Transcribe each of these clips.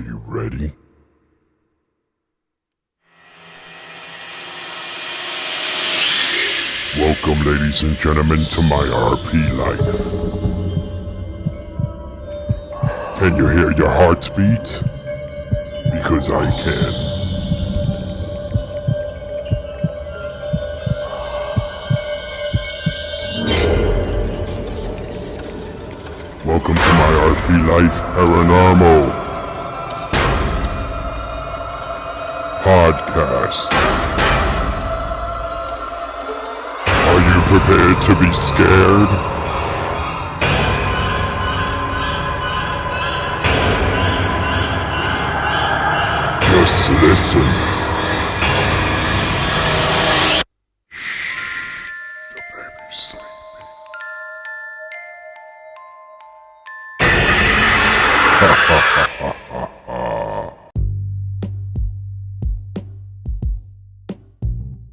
you ready? Welcome, ladies and gentlemen, to my RP life. Can you hear your hearts beat? Because I can. Welcome to my RP Life Paranormal Podcast. Are you prepared to be scared? Just listen. The baby's sleeping.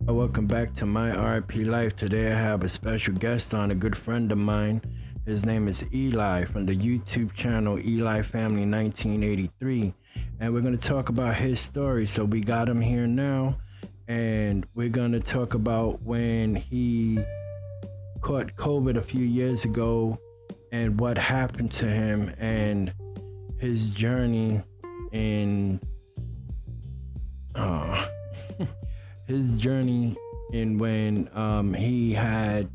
Welcome back to my RP Life. Today I have a special guest on, a good friend of mine. His name is Eli from the YouTube channel Eli Family 1983. And we're going to talk about his story. So we got him here now. And we're going to talk about when he caught COVID a few years ago and what happened to him and his journey in when he had,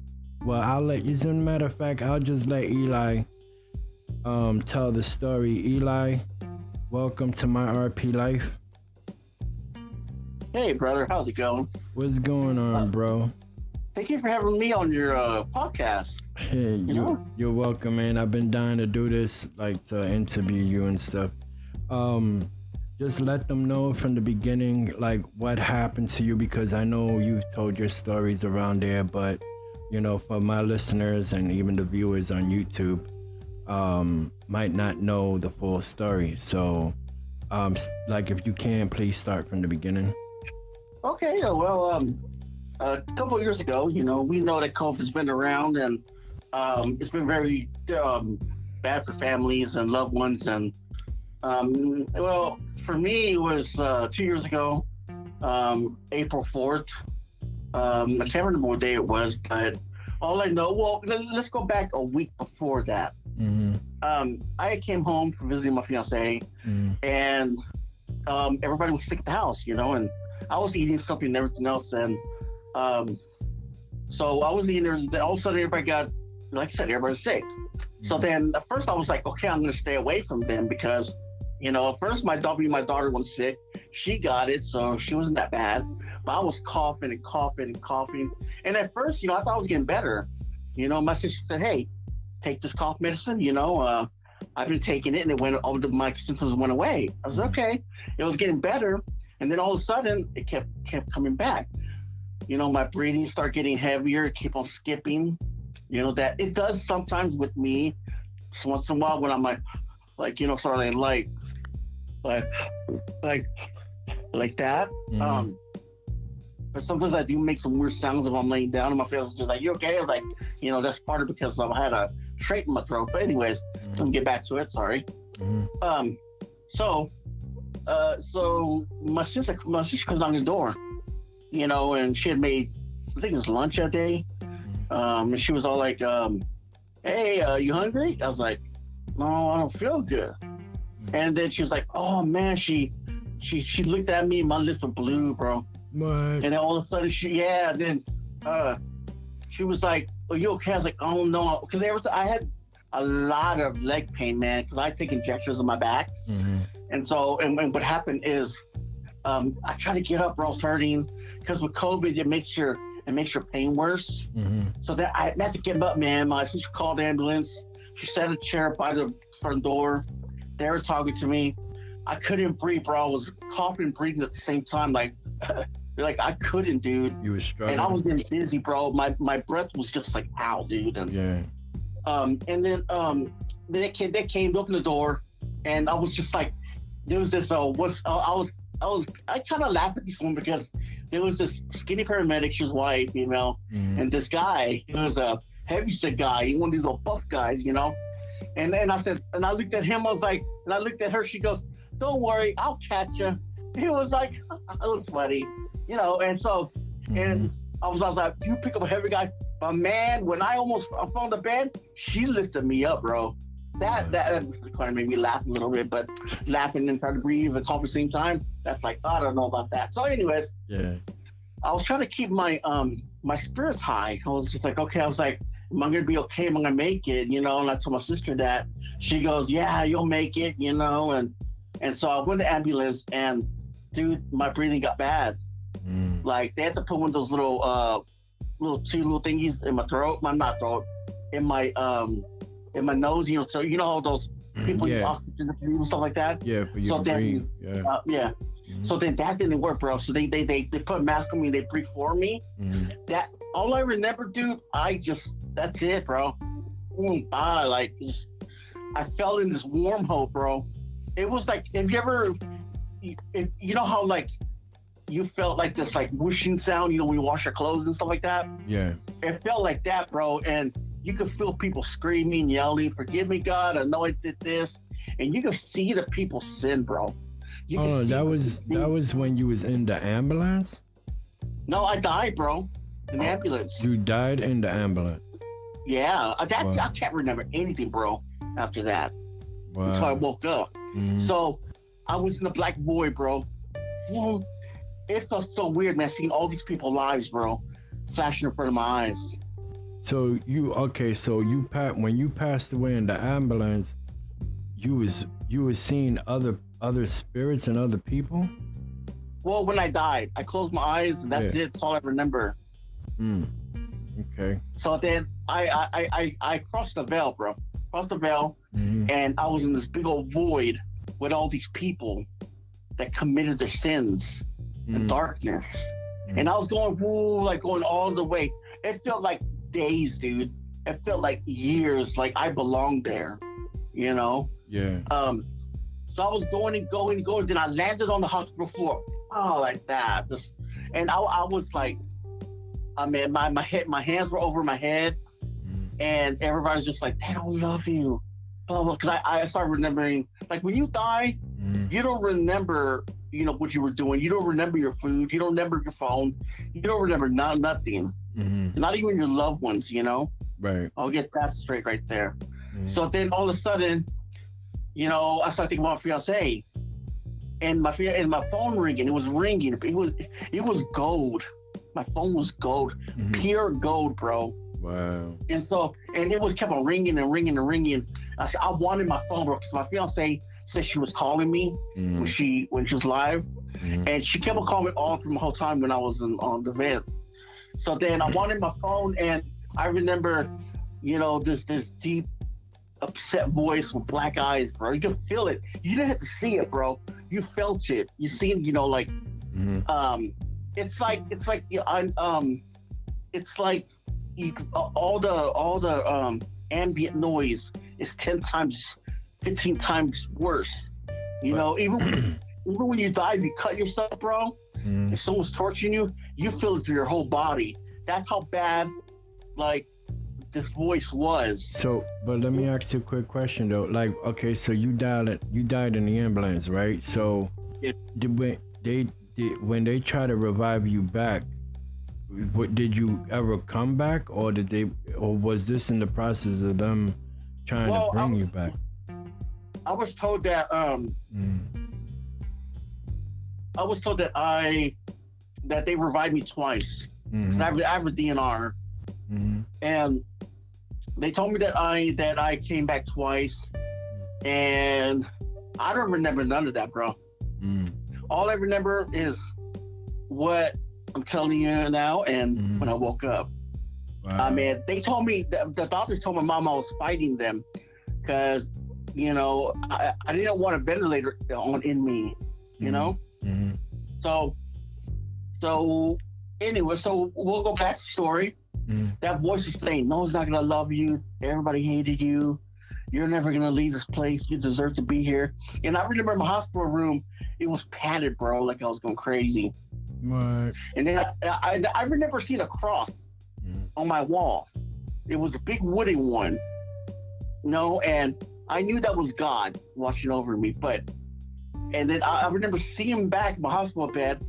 well, I'll let you, as a matter of fact, I'll just let Eli tell the story. Eli, welcome to my RP Life. Hey, brother, how's it going? What's going on, bro? Thank you for having me on your podcast. Hey, you're welcome, man. I've been dying to do this, like to interview you and stuff. Just let them know from the beginning, like what happened to you, because I know you've told your stories around there, but you know, for my listeners and even the viewers on YouTube, might not know the full story. So, like if you can, please start from the beginning. Okay, well, a couple of years ago, you know, we know that COVID's been around and it's been very bad for families and loved ones. And well, for me, it was 2 years ago, April 4th. I can't remember what day it was, but all I know, well, let's go back a week before that. Mm-hmm. I came home from visiting my fiance, and everybody was sick at the house, you know, and I was eating something and everything else. And so I was eating there, then all of a sudden everybody got, like I said, everybody was sick. So then at first I was like, okay, I'm going to stay away from them because, you know, at first my daughter was sick. She got it, so she wasn't that bad. But I was coughing and coughing and coughing. And at first, you know, I thought I was getting better. You know, my sister said, hey, take this cough medicine. You know, I've been taking it, and it went, all my symptoms went away. I said, okay. It was getting better. And then all of a sudden, it kept coming back. You know, my breathing started getting heavier. It kept on skipping. You know, that it does sometimes with me. So once in a while when I'm like, you know, sort of like that. Mm-hmm. But sometimes I do make some weird sounds if I'm laying down and my face is just like, you okay? I was like, you know, that's part of it because I had a trait in my throat. But anyways, let me get back to it. Sorry. Mm-hmm. So my sister comes on the door, you know, and she had made, I think it was lunch that day. And she was all like, hey, you hungry? I was like, no, I don't feel good. And then she was like, oh man, she looked at me and my lips were blue, bro. What? And then all of a sudden she was like, are you okay? I was like, oh no, because I had a lot of leg pain, man, because I take injections in my back. Mm-hmm. And so, and what happened is, I tried to get up, bro, I was hurting, because with COVID, it makes your pain worse. Mm-hmm. So that I had to get up, man. My sister called the ambulance. She set a chair by the front door. They were talking to me. I couldn't breathe, bro. I was coughing and breathing at the same time. Like I couldn't, dude. You were struggling. And I was getting dizzy, bro. My breath was just like, ow, dude. And, yeah. And then they came to open the door, and I was just like, there was this, I kind of laughed at this one because there was this skinny paramedic. She was white, female, and this guy, he was a heavyset guy. He one of these old buff guys, you know. And then I said, and I looked at him. I was like, and I looked at her. She goes, don't worry, I'll catch you. He was like, it was funny, you know. And so, and I was like, you pick up a heavy guy, but man, when I almost fell on the bed, she lifted me up, bro. That kind of made me laugh a little bit, but laughing and trying to breathe and talk at the same time, that's like, I don't know about that. So, anyways, yeah, I was trying to keep my my spirits high. I was just like, okay, I was like, am I gonna be okay? Am I gonna make it? You know, and I told my sister that. She goes, yeah, you'll make it, you know, and so I went to the ambulance, and dude, my breathing got bad. Like they had to put one of those little two little thingies in my throat, in my nose, you know, so you know how those people use oxygen and stuff like that. Yeah, for you to breathe. Yeah. So then that didn't work, bro. So they put a mask on me, they breathed for me. That all I remember, dude. That's it, bro. I fell in this wormhole, bro. It was like, have you ever, you know how like you felt like this like whooshing sound, you know, when you wash your clothes and stuff like that? Yeah. It felt like that, bro. And you could feel people screaming, yelling, "Forgive me, God, I know I did this." And you could see the people sin, bro. That was when you was in the ambulance? No, I died, bro. In the ambulance. You died in the ambulance? Yeah. I can't remember anything, bro, after that. Wow. Until I woke up. So I was in the black void, bro. It felt so weird, man, seeing all these people's lives, bro, flashing in front of my eyes. So when you passed away in the ambulance, you was seeing other spirits and other people? Well, when I died, I closed my eyes, and that's it. That's all I remember. Okay. So then I crossed the veil, bro. Crossed the veil, and I was in this big old void with all these people that committed their sins in darkness. And I was going all the way. It felt like days, dude. It felt like years, like I belonged there, you know? Yeah. So I was going, then I landed on the hospital floor. Oh, like that. And I was like, I mean, my hands were over my head, and everybody's just like, they don't love you. Blah, blah. Because I started remembering, like when you die, you don't remember, you know, what you were doing. You don't remember your food. You don't remember your phone. You don't remember nothing. Not even your loved ones, you know? Right. I'll get that straight right there. So then all of a sudden, you know, I started thinking about my fiance, and my phone ringing. It was ringing. It was gold. My phone was gold, pure gold, bro. Wow. And so, and it was kept on ringing and ringing and ringing. I said, I wanted my phone, bro, because my fiance said she was calling me when she was live, and she kept on calling me all through the whole time when I was on the vent. So then I wanted my phone, and I remember, you know, this deep, upset voice with black eyes, bro. You could feel it. You didn't have to see it, bro. You felt it. You seen, you know, like, it's like all the ambient noise is 10 times, 15 times worse. You know, even when you die, if you cut yourself, bro, if someone's torturing you, you feel it through your whole body. That's how bad, like, this voice was. So, but let me ask you a quick question though. Like, okay, so you died in the ambulance, right? So, when they try to revive you back, did you ever come back, or was this in the process of them trying to bring you back? I was told that that they revived me twice. I have a DNR, and they told me that I came back twice, and I don't remember none of that, bro. All I remember is what I'm telling you now, and when I woke up. Wow. I mean, they told me, the doctors told my mom I was fighting them because, you know, I didn't want a ventilator in me, you know? So anyway, so we'll go back to the story. That voice is saying, no one's not going to love you. Everybody hated you. You're never going to leave this place. You deserve to be here. And I remember in my hospital room, it was padded, bro, like I was going crazy. Right. And then I remember seeing a cross on my wall. It was a big wooden one, you know, and I knew that was God watching over me. But And then I remember seeing him back in my hospital bed,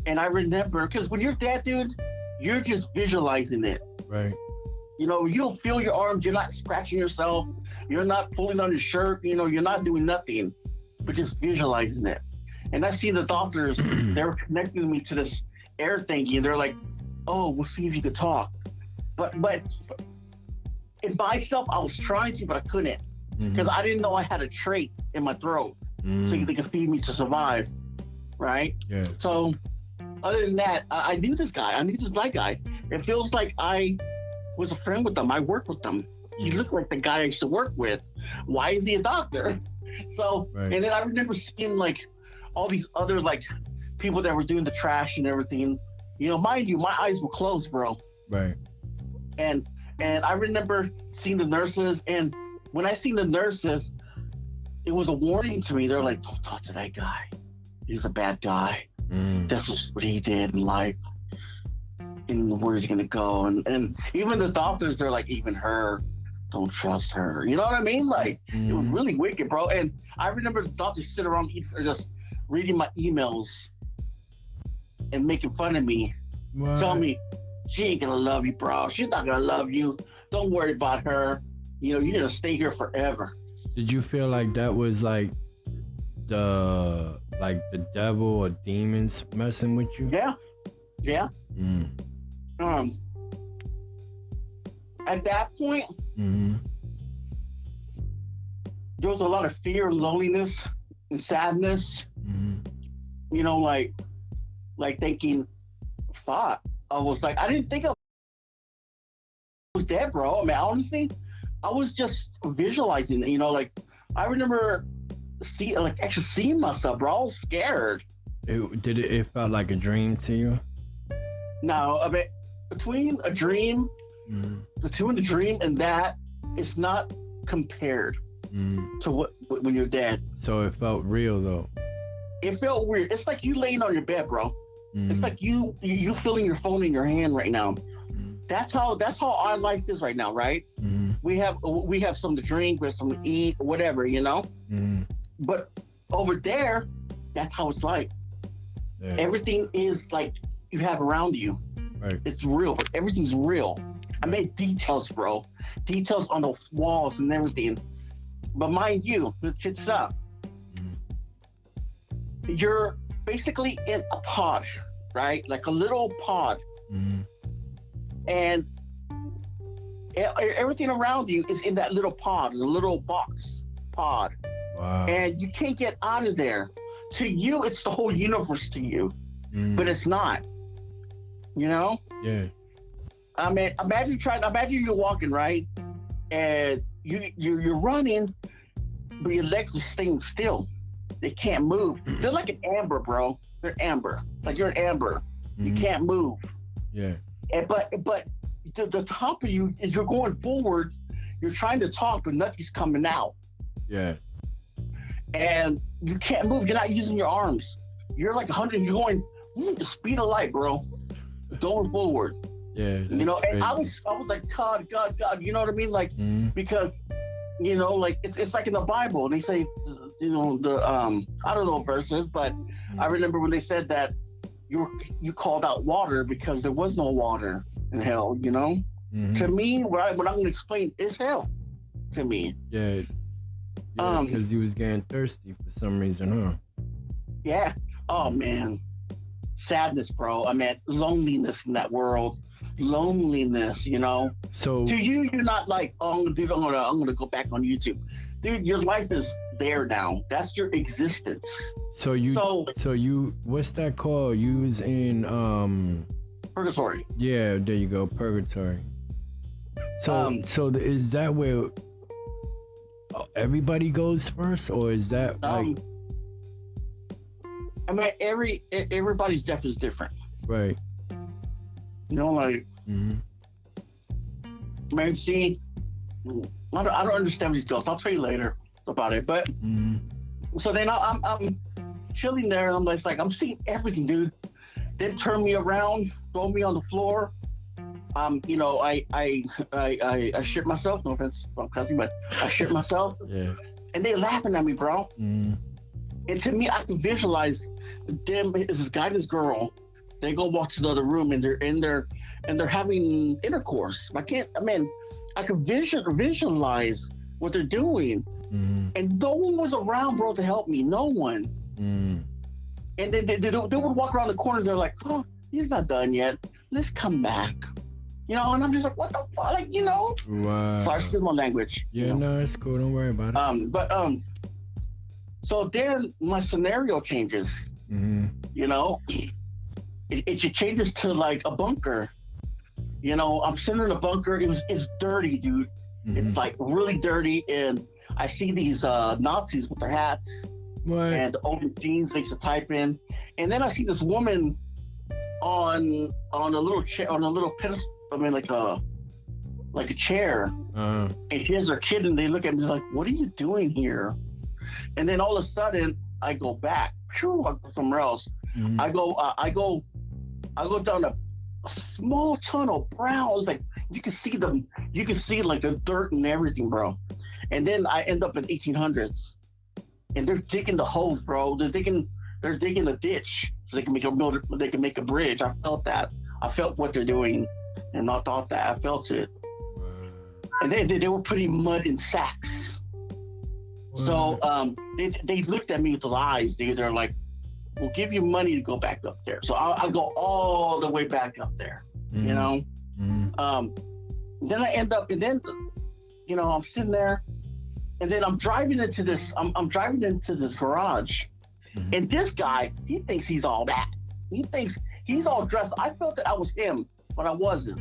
and I remember, because when you're dead, dude, you're just visualizing it. Right. You know, you don't feel your arms, you're not scratching yourself, you're not pulling on your shirt, you know, you're not doing nothing, but just visualizing it. And I see the doctors, they were connecting me to this air thingy, and they're like, oh, we'll see if you could talk. But in myself, I was trying to, but I couldn't, because I didn't know I had a trach in my throat, so they could feed me to survive, right? Yeah. So other than that, I knew this guy. I knew this black guy. It feels like I was a friend with them. I worked with them. He looked like the guy I used to work with. Why is he a doctor? So, right. And then I remember seeing like all these other like people that were doing the trash and everything. You know, mind you, my eyes were closed, bro. Right. And I remember seeing the nurses, and when I seen the nurses, it was a warning to me. They're like, don't talk to that guy. He's a bad guy. This was what he did in life, and where he's gonna go. And even the doctors, they're like, even her, don't trust her. You know what I mean? Like, it was really wicked, bro. And I remember the doctors sit around just reading my emails and making fun of me, telling me, she ain't gonna love you, bro. She's not gonna love you. Don't worry about her. You know, you're gonna stay here forever. Did you feel like that was like the devil or demons messing with you? Yeah. At that point, there was a lot of fear, loneliness, and sadness. You know, like thinking, fuck. I was like, I didn't think I was dead, bro. I mean, honestly, I was just visualizing it. You know, like I remember actually seeing myself, bro. I was scared. It felt like a dream to you? No, I mean, between a dream and that, it's not compared to what when you're dead. So it felt real though. It felt weird. It's like you laying on your bed, bro. It's like you feeling your phone in your hand right now. That's how our life is right now, right? We have something to drink, we have something to eat, whatever, you know. But over there, that's how it's like. Yeah. Everything is like you have around you. Right. It's real. Everything's real. I made details, bro. Details on the walls and everything. But mind you, check up. You're basically in a pod, right? Like a little pod. And everything around you is in that little pod, the little box pod. Wow. And you can't get out of there. To you, it's the whole universe to you, but it's not. You know? Yeah. I mean, imagine you're walking, right? And you're running, but your legs are staying still. They can't move. They're like an amber, bro. They're amber. Like you're an amber. You can't move. Yeah. And but the top of you is you're going forward. You're trying to talk, but nothing's coming out. Yeah. And you can't move. You're not using your arms. You're like 100. You're going the speed of light, bro. Going forward. Yeah. You know, and crazy. I was like, God. You know what I mean? Like because you know, like it's like in the Bible. They say, you know, the I don't know verses, but I remember when they said that you called out water because there was no water in hell. You know, to me, what I'm going to explain is hell. To me, yeah, because you was getting thirsty for some reason, huh? Yeah. Oh man, sadness, bro. I mean, loneliness in that world. Loneliness, you know. So to you, you're not like, oh, dude, I'm gonna go back on YouTube, dude. Your life is there now. That's your existence. So you, what's that called? You was in purgatory. Yeah, there you go, purgatory. So is that where everybody goes first, or is that like? I mean, everybody's death is different. Right. You know, like, man, see, I don't understand these girls. I'll tell you later about it. But so then I'm chilling there, and I'm just like, I'm seeing everything, dude. Then turn me around, throw me on the floor. You know, I shit myself. No offense, I'm cussing, but I shit myself. Yeah. And they laughing at me, bro. And to me, I can visualize them as this guy and this girl. They go walk to another room and they're in there and they're having intercourse. I can visualize what they're doing. And no one was around, bro, to help me. No one. And then they would walk around the corner. They're like, oh, he's not done yet. Let's come back. You know, and I'm just like, what the fuck? Like, you know? Wow. Sorry, excuse my language. Yeah, you know? No, it's cool. Don't worry about it. So then my scenario changes. You know? It changes to like a bunker. You know, I'm sitting in a bunker. It's dirty, dude. It's like really dirty, and I see these Nazis with their hats and open jeans. They used to type in, and then I see this woman on a little chair, on a little pedestal. I mean, like a chair, and she has her kid, and they look at me like, "What are you doing here?" And then all of a sudden, I go back. Phew, I go somewhere else. I go down a small tunnel, brown. It's like you can see like the dirt and everything, bro. And then I end up in 1800s, and they're digging the holes, bro. They're digging a ditch so they can make a bridge. I felt that. I felt what they're doing, and I thought that. I felt it. And they were putting mud in sacks. So they looked at me with the eyes. They're like, we'll give you money to go back up there. So I'll go all the way back up there, you know? Then I end up, and then, you know, I'm sitting there, and then I'm driving into this garage, and this guy, he thinks he's all that. He thinks he's all dressed. I felt that I was him, but I wasn't.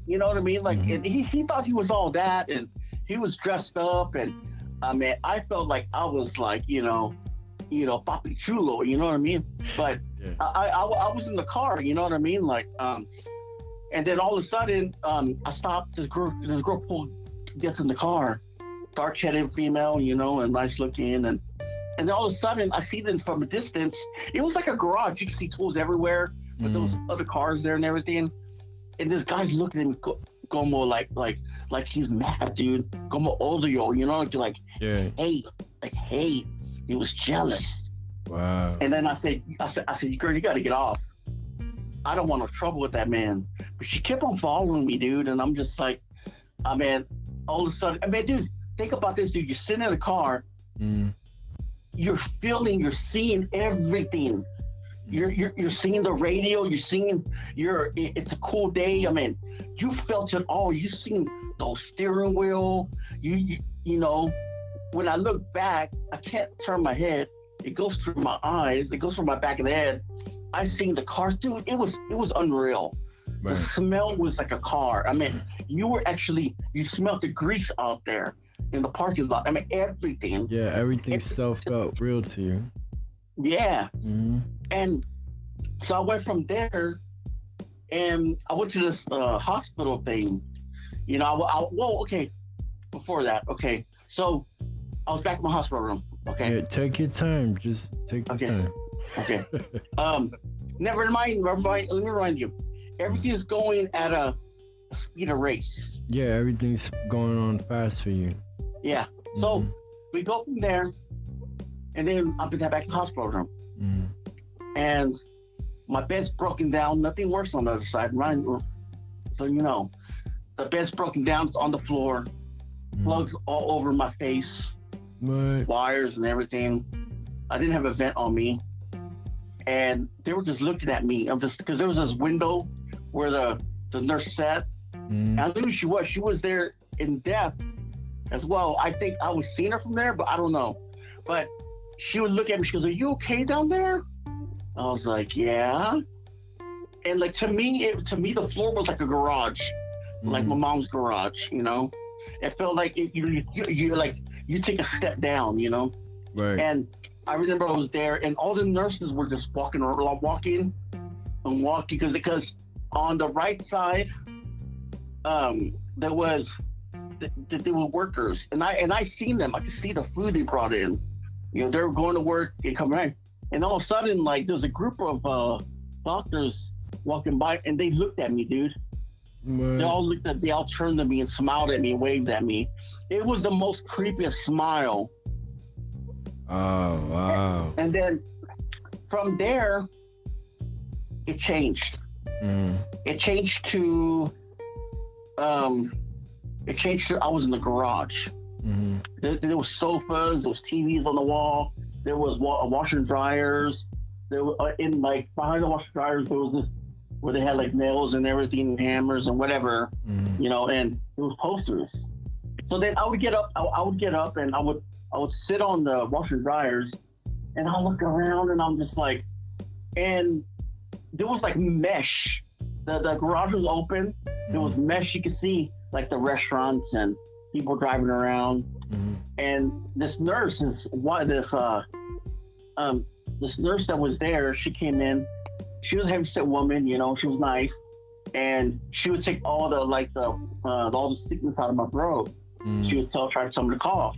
You know what I mean? Like, and he thought he was all that, and he was dressed up, and I mean, I felt like I was like, you know, Papi Chulo, you know what I mean? But I was in the car, you know what I mean? Like, and then all of a sudden, I stopped. This girl gets in the car, dark-headed female, you know, and nice looking, and then all of a sudden, I see them from a distance. It was like a garage. You can see tools everywhere, with those other cars there and everything. And this guy's looking at me, como like he's mad, dude. Como odio, you know, like hey. He was jealous. Wow. And then I said, girl, you got to get off. I don't want no trouble with that man. But she kept on following me, dude. And I'm just like, I mean, all of a sudden, dude, think about this, dude. You're sitting in a car. You're seeing everything. You're seeing the radio. It's a cool day. I mean, you felt it all. You seen the steering wheel. You know. When I look back, I can't turn my head. It goes through my eyes. It goes through my back of the head. I seen the cars, dude. It was unreal. Right. The smell was like a car. I mean, you smelled the grease out there in the parking lot. I mean, everything. Yeah, everything still felt real to you. Yeah. And so I went from there, and I went to this hospital thing. You know, okay. Before that, okay. So I was back in my hospital room. Okay. Yeah, take your time. Just take your time. Okay. Never mind. Let me remind you. Everything's going at a speed of race. Yeah, everything's going on fast for you. Yeah. So we go from there, and then I'm back in the hospital room. And my bed's broken down. Nothing works on the other side. Right? So, you know, the bed's broken down. It's on the floor. Plugs all over my face. Wires and everything. I didn't have a vent on me, and they were just looking at me. I'm just because there was this window where the nurse sat. And I knew she was there in death as well. I think I was seeing her from there, but I don't know. But she would look at me. She goes, "Are you okay down there?" I was like, "Yeah." And like to me, the floor was like a garage, like my mom's garage. You know, it felt like you take a step down, you know? Right. And I remember I was there, and all the nurses were just walking because on the right side, there were workers, and I seen them. I could see the food they brought in. You know, they were going to work and coming back, and all of a sudden, like there was a group of doctors walking by, and they looked at me, dude. They all turned to me and smiled at me and waved at me. It was the most creepiest smile Oh, wow. And then from there, it changed. Mm. It changed to um, I was in the garage. Mm-hmm. There was sofas, there was TVs on the wall, there was washer and dryers. There was in like behind the washer and dryers there was this where they had like nails and everything, and hammers and whatever, Mm-hmm. and there was posters. So then I would get up, and I would sit on the washer and dryers, and I'll look around and I'm just like, and there was like mesh. The garage was open. There was mesh. You could see like the restaurants and people driving around. Mm-hmm. And this nurse is this nurse that was there. She came in. She was a heavyset woman. She was nice, and she would take all the sickness out of my throat. Mm-hmm. She would try to tell me to cough,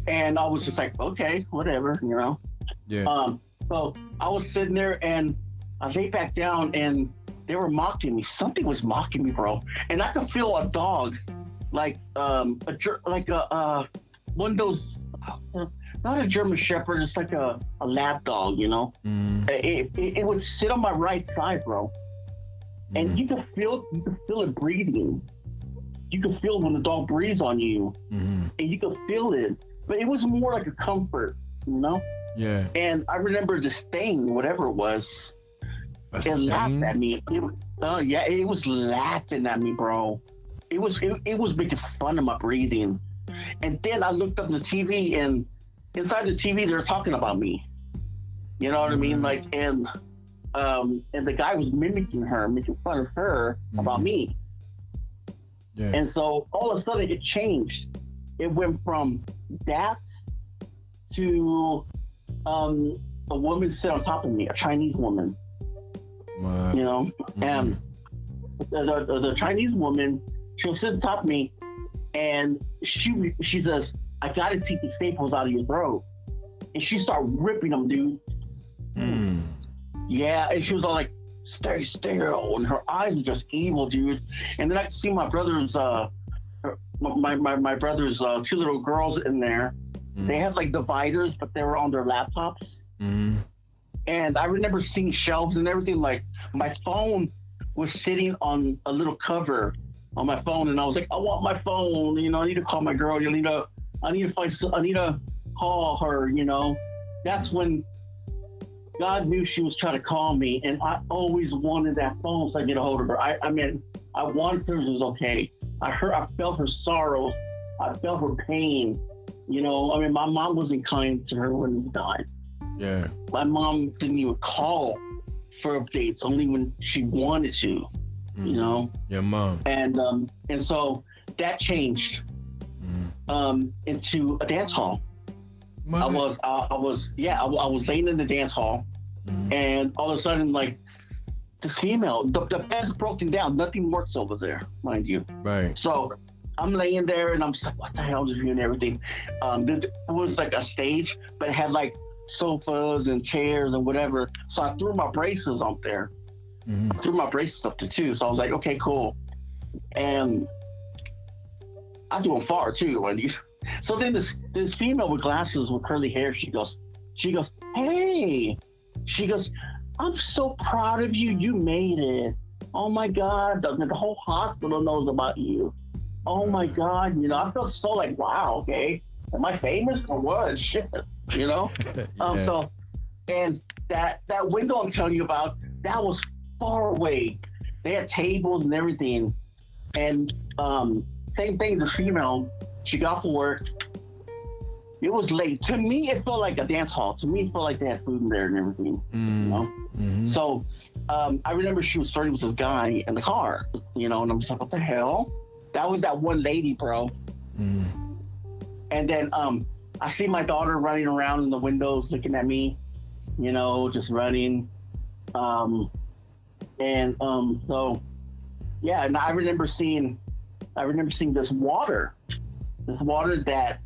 and I was just like, okay, whatever. Yeah. So I was sitting there and I laid back down and they were mocking me. Something was mocking me, bro. And I could feel a dog, like one of those, not a German Shepherd. It's like a lap dog, It would sit on my right side, bro. And you could feel it breathing. You could feel when the dog breathes on you, and you could feel it. But it was more like a comfort, Yeah. And I remember this thing, whatever it was, it laughed at me. It was laughing at me, bro. It was making fun of my breathing. And then I looked up the TV, and inside the TV they were talking about me. You know what I mean? Like, and the guy was mimicking her, making fun of her about me. Yeah. And so all of a sudden it changed. It went from that to a woman sit on top of me, a Chinese woman. Wow. And the Chinese woman, she'll sit on top of me, and she says, "I gotta take these staples out of your throat," and she started ripping them, dude. Yeah, and she was all like, "Stay still," and her eyes were just evil, dude. And then I could see my brother's my brother's two little girls in there. They had like dividers, but they were on their laptops. And I remember seeing shelves and everything. Like, my phone was sitting on a little cover on my phone, and I was like, I want my phone. I need to call my girl. I need to call her. That's when God knew she was trying to call me, and I always wanted that phone so I could get a hold of her. I wanted her to was okay. I felt her sorrow. I felt her pain. My mom wasn't kind to her when she died. Yeah. My mom didn't even call for updates, only when she wanted to, Your mom. And so that changed into a dance hall. I was laying in the dance hall, and all of a sudden, like, this female, the bed's broken down. Nothing works over there, mind you. Right. So I'm laying there, and I'm just like, what the hell is doing everything? It was like a stage, but it had like sofas and chairs and whatever. So I threw my braces up there. I threw my braces up there too. So I was like, okay, cool. And I do them far too. So then this female with glasses with curly hair, she goes, hey, she goes, I'm so proud of you. You made it. Oh my God, the whole hospital knows about you. Oh my God, I felt so like, wow, okay, am I famous or what? Shit, Yeah. So, and that window I'm telling you about, that was far away. They had tables and everything, and same thing. The female, she got off of work. It was late. To me, it felt like a dance hall. To me, it felt like they had food in there and everything. So I remember she was flirting with this guy in the car, and I'm just like, what the hell? That was that one lady, bro. And then I see my daughter running around in the windows looking at me, just running. So yeah, and I remember seeing this water that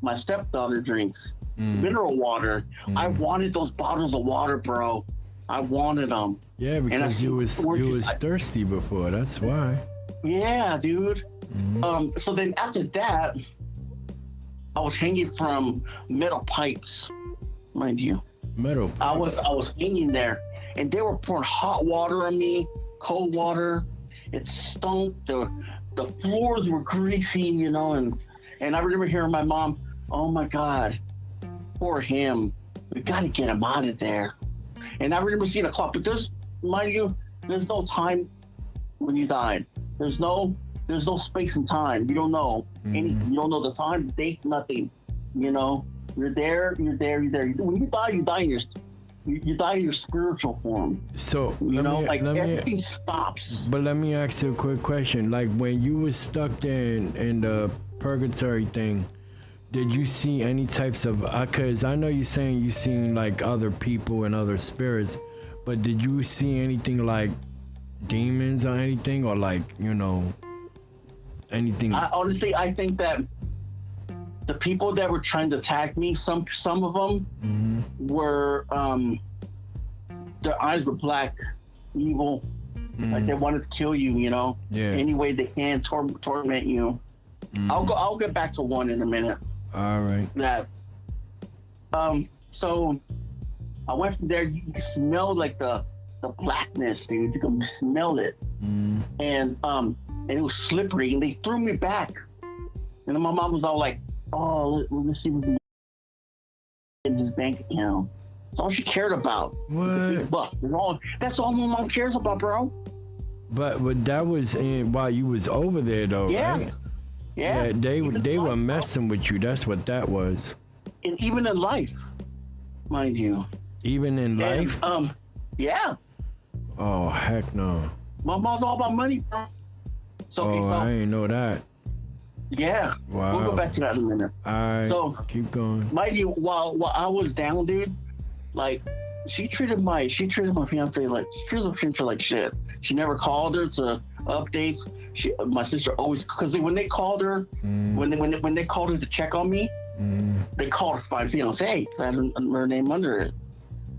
my stepdaughter drinks, mineral water. I wanted those bottles of water, bro. I wanted them. Yeah, because you was thirsty before. That's why. Yeah, dude. So then after that, I was hanging from metal pipes, mind you. Metal. I was hanging there, and they were pouring hot water on me, cold water. It stunk. The floors were greasy, and I remember hearing my mom, "Oh my God, poor him. We got to get him out of there." And I remember seeing a clock, but mind you, there's no time when you died. There's no space and time. You don't know you don't know the time, the date, nothing. You're there. When you die, you die in your spiritual form. So everything stops. But let me ask you a quick question. Like when you were stuck in the purgatory thing, did you see any types of? Cause I know you're saying you seen like other people and other spirits, but did you see anything like demons or anything, or like anything? Honestly, I think that the people that were trying to attack me, some of them were their eyes were black, evil, like they wanted to kill you, any way they can, torment you. I'll get back to one in a minute. All right. That so I went from there. You can smell like the blackness, dude. You can smell it, and it was slippery, and they threw me back. And then my mom was all like, "Oh, let's see what we can get in his bank account." That's all she cared about. What? That's all my mom cares about, bro. But that was while you was over there, though, right? Yeah. They were messing with you. That's what that was. And even in life, mind you. Even in life? Yeah. Oh, heck no. My mom's all about money, bro. So I didn't know that. Yeah. Wow. We'll go back to that in a minute. All right. So keep going. Mind you, while I was down, dude, like she treated my fiance like shit. She never called her to updates. My sister always, because when they called her, when they called her to check on me, they called her my fiance. I had her name under it.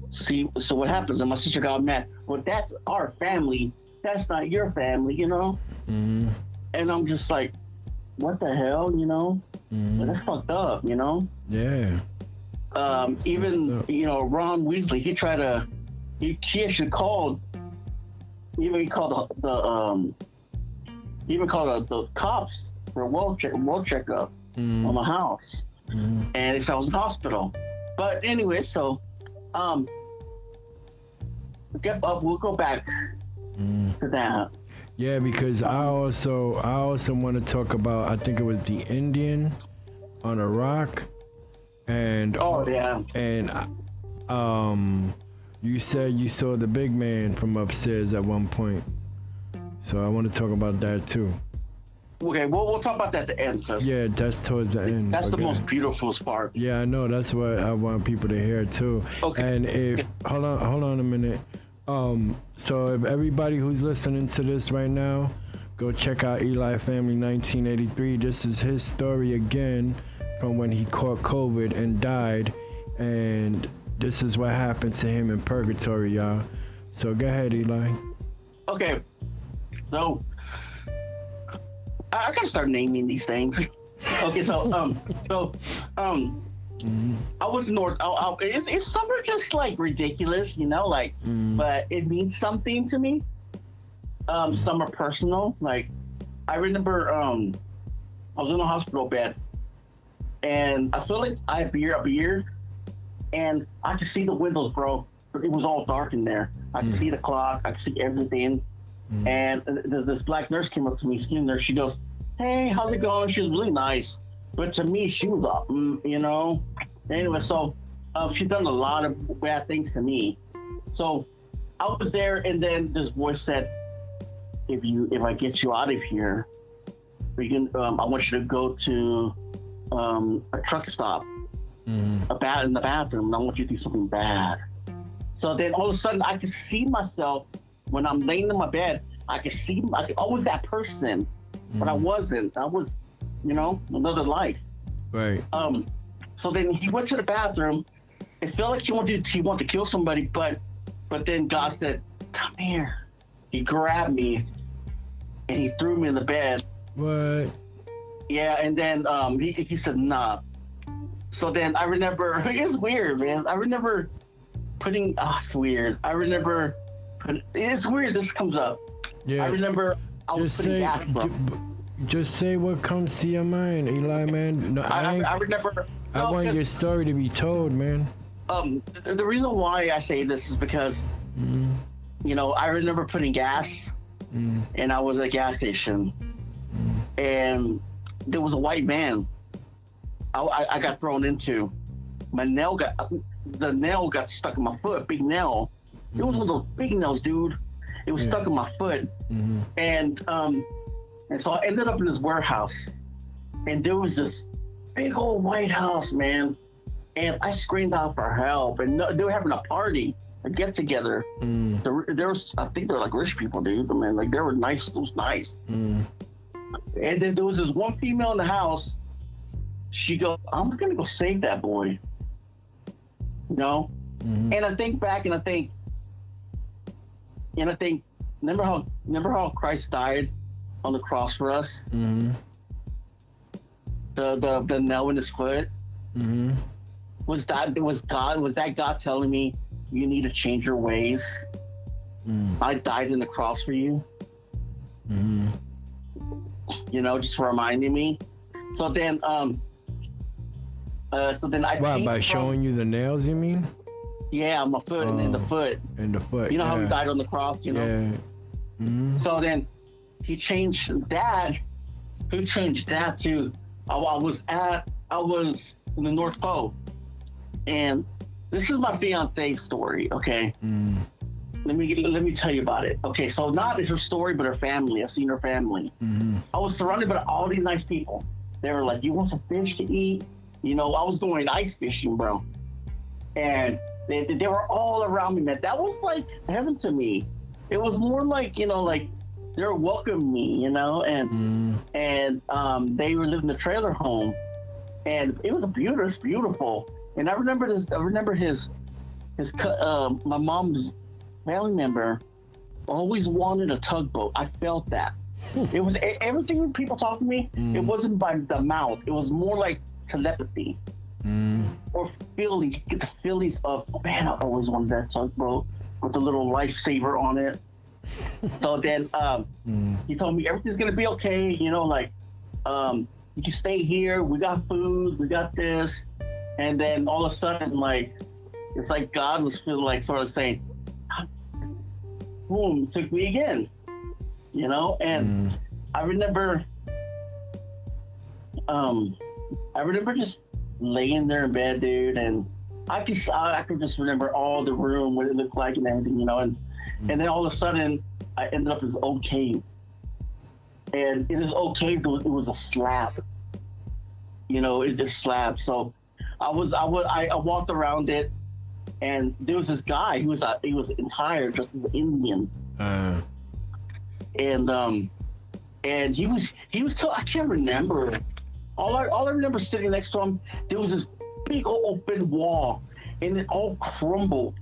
See, so what happens? And my sister got mad. Well, that's our family. That's not your family, And I'm just like, what the hell, That's fucked up, Yeah. Even Ron Weasley, he actually called. He called the cops for a well checkup on the house, and they said I was in hospital. But anyway, so we'll go back to that. Yeah, because I also want to talk about, I think it was the Indian on a rock, and you said you saw the big man from upstairs at one point. So I want to talk about that too. Okay, we'll talk about that at the end. Yeah, that's towards the end. That's the most beautiful part. Yeah, I know. That's what I want people to hear too. Okay. And hold on a minute. So if everybody who's listening to this right now, go check out Eli Family 1983. This is his story again from when he caught COVID and died, and this is what happened to him in purgatory, y'all. So go ahead, Eli. Okay. So I gotta start naming these things. Okay, so I was north. It's some are just like ridiculous, but it means something to me. Some are personal. Like I remember, I was in a hospital bed, and I feel like I have beer, and I could see the windows, bro. It was all dark in there. I could see the clock. I could see everything. And this black nurse came up to me, skin nurse. She goes, "Hey, how's it going?" She was really nice, but to me, she was up, Anyway, so she's done a lot of bad things to me. So I was there, and then this voice said, "If I get you out of here, we can. I want you to go to a truck stop, in the bathroom, and I want you to do something bad." So then all of a sudden, I could see myself when I'm laying in my bed. I was that person, but I wasn't. I was, another life. Right. So then he went to the bathroom. It felt like he wanted to kill somebody, but then God said, "Come here." He grabbed me and he threw me in the bed. What? Yeah, and then he said, "Nah, So then I remember it's weird, man. I remember putting it's weird. I remember it's weird. This comes up. Yeah. I remember I was putting gas, bro. Just say what comes to your mind, Eli, man. No, I remember. I want your story to be told, man. The reason why I say this is because, you know, I remember putting gas, and I was at a gas station, and there was a white man. I got thrown into. The nail got stuck in my foot. Big nail. It was one of those big nails, dude. It was stuck in my foot, and so I ended up in this warehouse, and there was this big old white house, man. And I screamed out for help, and they were having a party, a get together. There was, I think they were like rich people, dude. I mean, like they were nice. It was nice. And then there was this one female in the house. She goes, "I'm gonna go save that boy." You know, and I think back, and I think, remember how Christ died on the cross for us? The nail in his foot. Was that God telling me you need to change your ways? I died in the cross for you. You know, just reminding me. So then I by showing you the nails, you mean? Yeah, my foot and then the foot. And the foot. You know how he died on the cross, you know? Yeah. So then he changed that. He changed that to I was in the North Pole. And this is my fiance's story, okay? Let me tell you about it. Okay, so not her story, but her family. I've seen her family. I was surrounded by all these nice people. They were like, "You want some fish to eat?" You know, I was going ice fishing, bro. And they were all around me, man. That was like heaven to me. It was more like, you know, like they were welcoming me, you know, and they were living in a trailer home, and it was beautiful. And I remember this. I remember my mom's family member always wanted a tugboat. I felt that. It was everything people talk to me. It wasn't by the mouth. It was more like telepathy or feelings. Get the feelings of, oh, man, I always wanted that tugboat with a little lifesaver on it. So then he told me everything's gonna be okay. You know, like you can stay here. We got food. We got this. And then all of a sudden, like, it's like God was feeling like sort of saying, boom, took me again, you know? And I remember just laying there in bed, dude, and I could just remember all the room, what it looked like and everything, you know? And then all of a sudden, I ended up in this old cave. And in this old cave, it was a slab. You know, it's just slab. So I walked around it, and there was this guy. He was entire dressed as an Indian, and he was I can't remember. All I remember sitting next to him, there was this big open wall, and it all crumbled,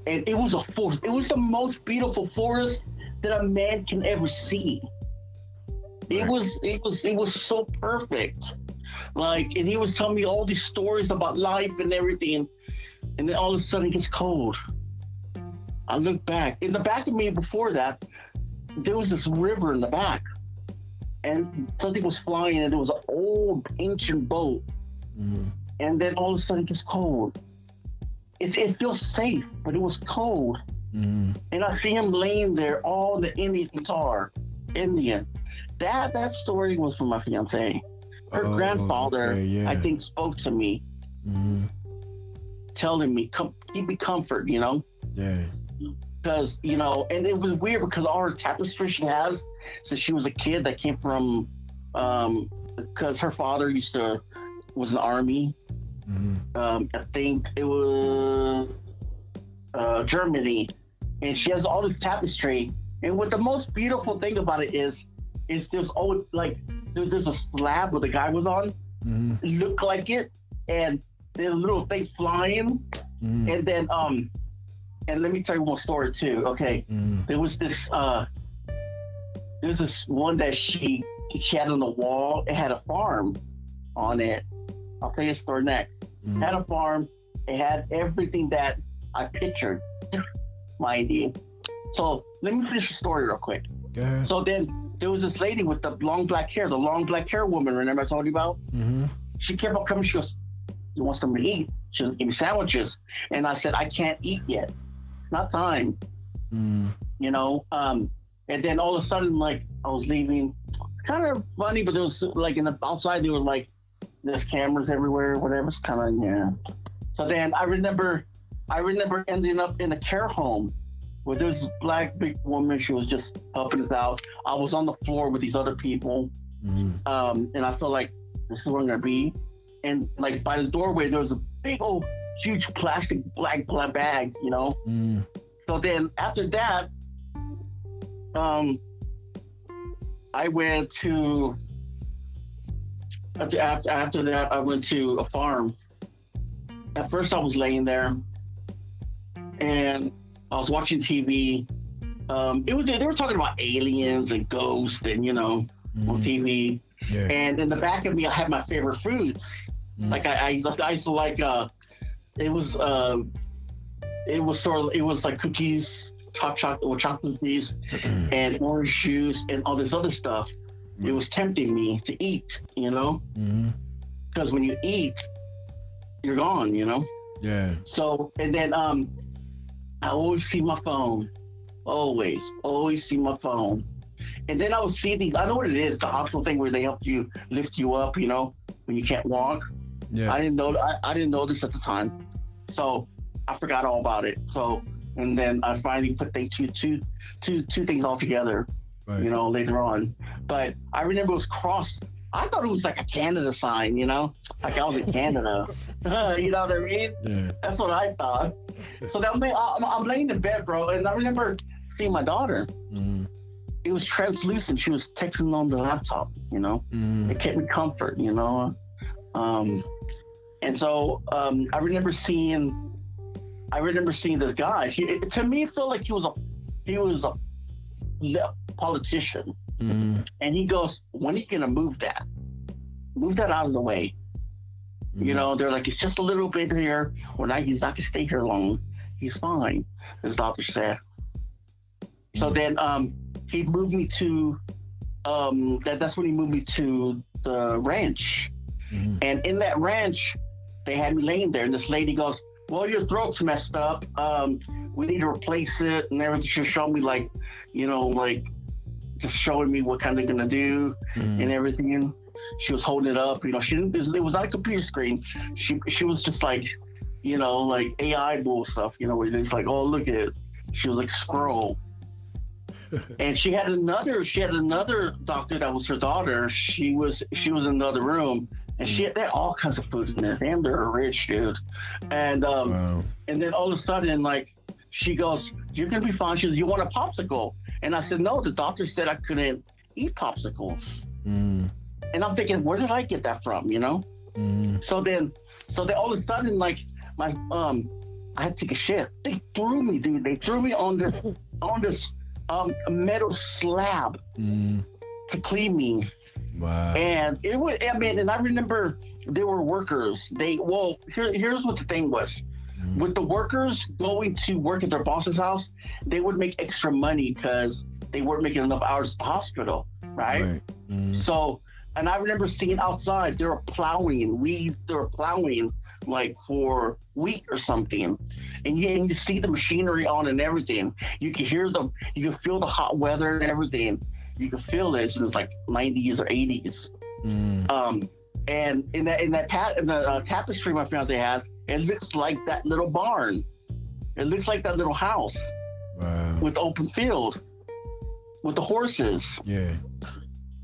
and it was a forest. It was the most beautiful forest that a man can ever see. It was so perfect. Like, and he was telling me all these stories about life and everything, and then all of a sudden it gets cold. I look back. In the back of me before that, there was this river in the back, and something was flying, and there was an old ancient boat. And then all of a sudden it gets cold. It feels safe, but it was cold. And I see him laying there, all the Indian. That story was from my fiance. Her grandfather, I think, spoke to me, telling me, keep me comfort, you know? Yeah. Because, you know, and it was weird because all her tapestry she has since she was a kid that came from, because her father was in the army. I think it was Germany. And she has all this tapestry. And what the most beautiful thing about it is there's always, like, there's a slab where the guy was on. It looked like it, and there's a little thing flying, and then and let me tell you one story too. Okay, there was this one that she had on the wall. It had a farm on it, I'll tell you a story next. Had a farm. It had everything that I pictured, mind you. So let me finish the story real quick. Go ahead. So then there was this lady with the long black hair woman. Remember I told you about? Mm-hmm. She kept on coming. She goes, "You want something to eat?" She was giving me sandwiches, and I said, "I can't eat yet. It's not time." You know. And then all of a sudden, like I was leaving. It's kind of funny, but there was like in the outside there were like there's cameras everywhere, whatever. It's kind of yeah. So then I remember ending up in a care home where there's this black big woman. She was just helping us out. I was on the floor with these other people, and I felt like this is where I'm gonna be. And like by the doorway, there was a big old huge plastic black bag, you know. So then after that, I went to after that I went to a farm. At first I was laying there and I was watching TV. They were talking about aliens and ghosts and on TV. Yeah. And in the back of me I had my favorite foods. Like I used to like it was like cookies, chocolate cookies, and orange juice, and all this other stuff. It was tempting me to eat, because when you eat, you're gone, Yeah. So, and then I always see my phone, always see my phone, and then I would see these. I know what it is, the hospital thing where they help you lift you up, when you can't walk. Yeah. I didn't know this at the time, so I forgot all about it. So. And then I finally put the two things all together, right. Later on. But I remember it was crossed. I thought it was like a Canada sign, like I was in Canada. You know what I mean? Yeah. That's what I thought. So that I'm laying in bed, bro, and I remember seeing my daughter. It was translucent. She was texting on the laptop, It kept me comfort, And so I remember seeing this guy. To me, it felt like he was a politician. And he goes, "When are you gonna move that? Move that out of the way." They're like, "It's just a little bit here. He's not gonna stay here long. He's fine," his doctor said. So then he moved me to that's when he moved me to the ranch. And in that ranch, they had me laying there, and this lady goes, "Well, your throat's messed up. We need to replace it," and everything. She showed me like just showing me what kind they're gonna do and everything. She was holding it up. She didn't. It was not a computer screen. She was just like, like AI bull stuff. Where it's like, "Oh, look at it." She was like scroll. And she had another doctor that was her daughter. She was in another room. And they had all kinds of food in there. Damn, they're rich, dude. And wow. And then all of a sudden, like, she goes, "You're gonna be fine." She goes, "You want a popsicle?" And I said, "No, the doctor said I couldn't eat popsicles." And I'm thinking, where did I get that from? So then all of a sudden, like, my I had to take a shit. They threw me, dude. They threw me on this metal slab to clean me. Wow. And it was, and I remember there were workers. Here's what the thing was. With the workers going to work at their boss's house, they would make extra money because they weren't making enough hours at the hospital, right? So, and I remember seeing outside, they were plowing like for wheat or something. And you see the machinery on and everything. You can you can feel the hot weather and everything. You can feel this, and it's like 90s or 80s. And in the tapestry my fiance has, it looks like that little barn. It looks like that little house. Wow. With the open field, with the horses. Yeah.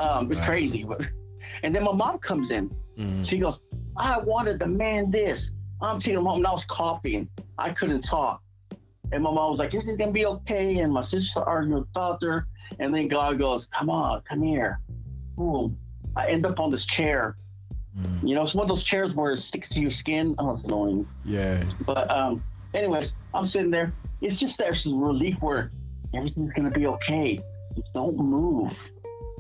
It's crazy. And then my mom comes in. She goes, "I want to demand this." I'm taking him home, and I was coughing. I couldn't talk. And my mom was like, "This is gonna be okay." And my sister arguing with the doctor. And then God goes, "Come on, come here." Boom. I end up on this chair. It's one of those chairs where it sticks to your skin. Oh, it's annoying. Yeah. But anyways, I'm sitting there. It's just there's relief where everything's gonna be okay. Don't move.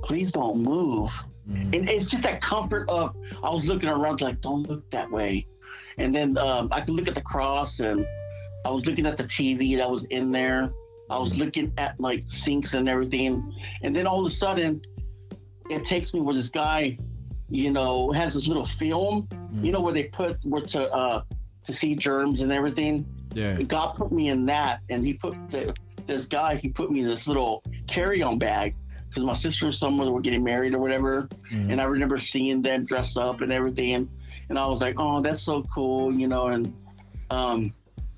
Please don't move. And it's just that comfort of, I was looking around like, don't look that way. And then I could look at the cross, and I was looking at the TV that was in there. I was looking at like sinks and everything. And then all of a sudden, it takes me where this guy, you know, has this little film, you know, where they put to see germs and everything. Yeah. God put me in that, and he put he put me in this little carry-on bag, because my sister and some were getting married or whatever. And I remember seeing them dress up and everything. And I was like, oh, that's so cool, you know. And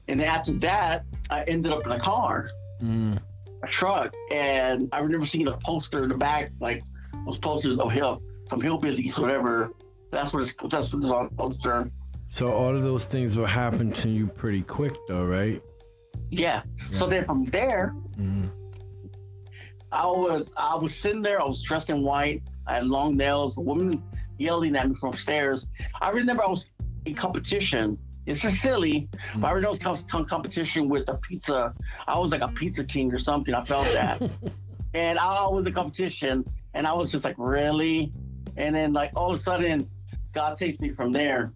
then after that, I ended up in a car, a truck. And I remember seeing a poster in the back, like those posters of some hillbillies, whatever. That's what it's on poster. So all of those things will happen to you pretty quick, though, right? Yeah. So then from there, I was sitting there. I was dressed in white. I had long nails. A woman yelling at me from upstairs. I remember I was in competition. It's just silly, but I remember I was in competition with a pizza. I was like a pizza king or something. I felt that. And I was in competition, and I was just like, really? And then like all of a sudden, God takes me from there.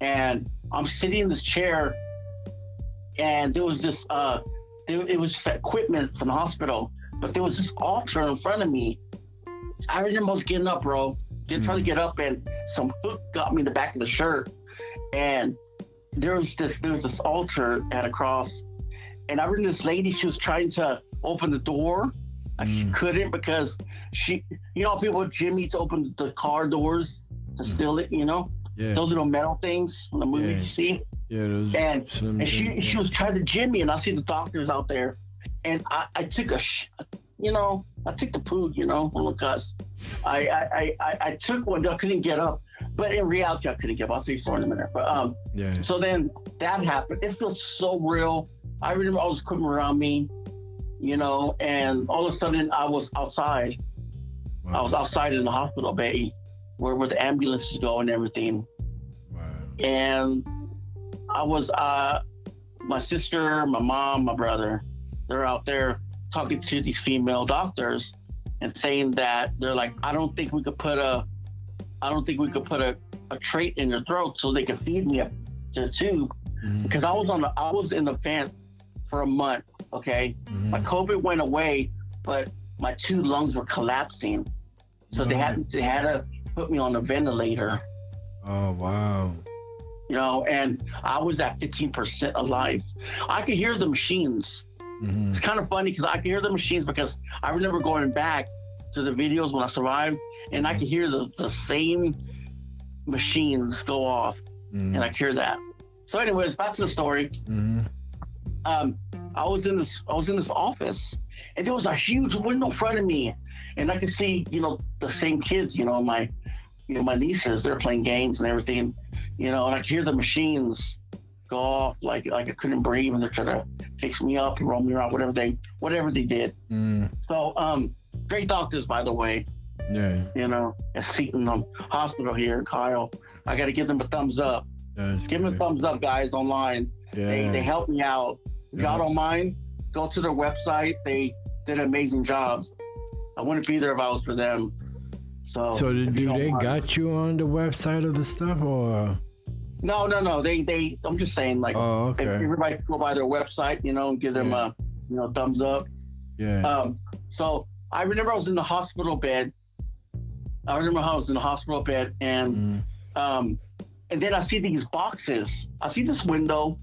And I'm sitting in this chair, and there was this it was just equipment from the hospital, but there was this altar in front of me. I remember I was getting up, bro. Trying to get up, and some hook got me in the back of the shirt. And there was this altar at a cross, and I remember this lady. She was trying to open the door, and she couldn't, because she, you know, people with Jimmy to open the car doors to steal it, you know. Yeah. Those little metal things from the movie you see. Yeah, those. And she was trying to jim me, and I see the doctors out there, and I took I took the poo, you know, because I took one. I couldn't get up, but in reality, I couldn't get up. I'll see you in a minute. But so then that happened. It felt so real. I remember all this equipment around me, you know, and all of a sudden I was outside. Wow. I was outside in the hospital bay, where the ambulances go and everything. Wow. And I was, my sister, my mom, my brother, they're out there talking to these female doctors and saying that they're like, I don't think we could put a trait in your throat so they could feed me up to the tube, because I was in the vent for a month. Okay, my COVID went away, but my 2 lungs were collapsing, so they had to put me on a ventilator. Oh, wow. You know, and I was at 15% alive. I could hear the machines. It's kind of funny because I could hear the machines, because I remember going back to the videos when I survived, and I could hear the same machines go off, and I could hear that. So anyways, back to the story. I was in this office, and there was a huge window in front of me, and I could see, you know, the same kids, you know, my nieces, they're playing games and everything, you know, and I could hear the machines go off, like I couldn't breathe, and they're trying to fix me up and roll me around, whatever they did. So great doctors, by the way. Yeah. You know, at Seton Hospital here, Kyle. I got to give them a thumbs up. Give them a thumbs up, guys, online. Yeah. They helped me out. If y'all don't mind, go to their website. They did an amazing job. I wouldn't be there if I was for them. So they got you on the website of the stuff, or? No. They. I'm just saying, like, if everybody go by their website, you know, and give them a, you know, thumbs up. Yeah. So I remember I was in the hospital bed. And then I see these boxes. I see this window.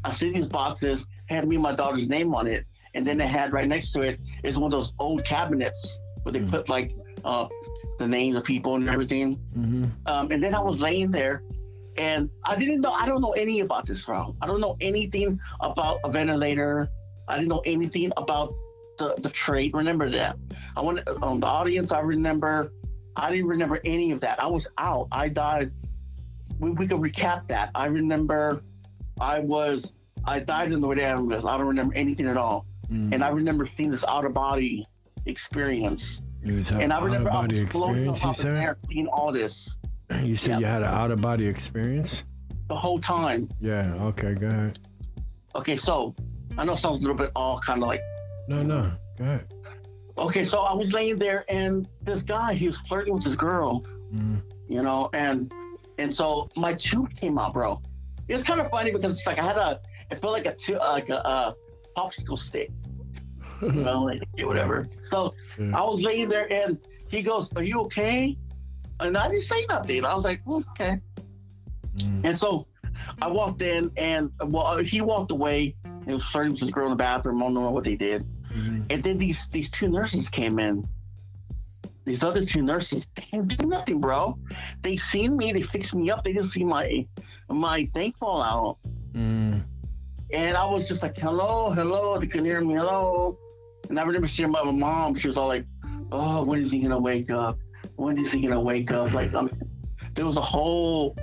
I see these boxes, had me and my daughter's name on it, and then they had right next to it is one of those old cabinets where they put like the names of people and everything. And then I was laying there, and I don't know any about this route. I don't know anything about a ventilator. I didn't know anything about the trade. Remember that. I want on the audience. I didn't remember any of that. I was out. I died. We could recap that. I remember I died in the ambulance. I don't remember anything at all. And I remember seeing this out-of-body experience. And I remember I was floating up out there seeing all this. You said you had an out-of-body experience? The whole time. Yeah, okay, go ahead. Okay, so I know it sounds a little bit all kind of like... No, go ahead. Okay, so I was laying there, and this guy, he was flirting with this girl, you know, and so my tube came out, bro. It was kind of funny because it's like it felt like a popsicle stick, you know, like whatever. So I was laying there, and he goes, "Are you okay?" And I didn't say nothing. I was like, "Okay." And so I walked in, and well, he walked away. He was flirting with this girl in the bathroom. I don't know what they did. And then these two nurses came in. These other two nurses, they didn't do nothing, bro. They seen me, they fixed me up. They didn't see my thing fall out. And I was just like, hello. They couldn't hear me, hello. And I remember seeing my mom. She was all like, "Oh, when is he gonna wake up? When is he gonna wake up?" Like, there was a whole,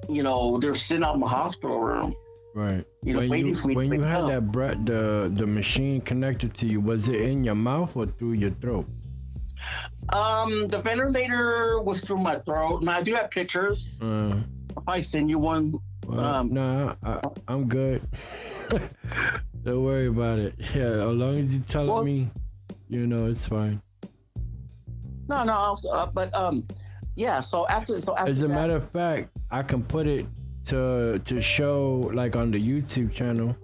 you know, they were sitting out in the hospital room. Right. You know, waiting for me to wake up. When you had that breath, the machine connected to you, was it in your mouth or through your throat? The ventilator was through my throat. Now I do have pictures. I'll probably send you one. Well, nah, I'm good. Don't worry about it. Yeah, as long as you tell me, you know, it's fine. No, but yeah. So after as a matter of fact, I can put it to show like on the YouTube channel,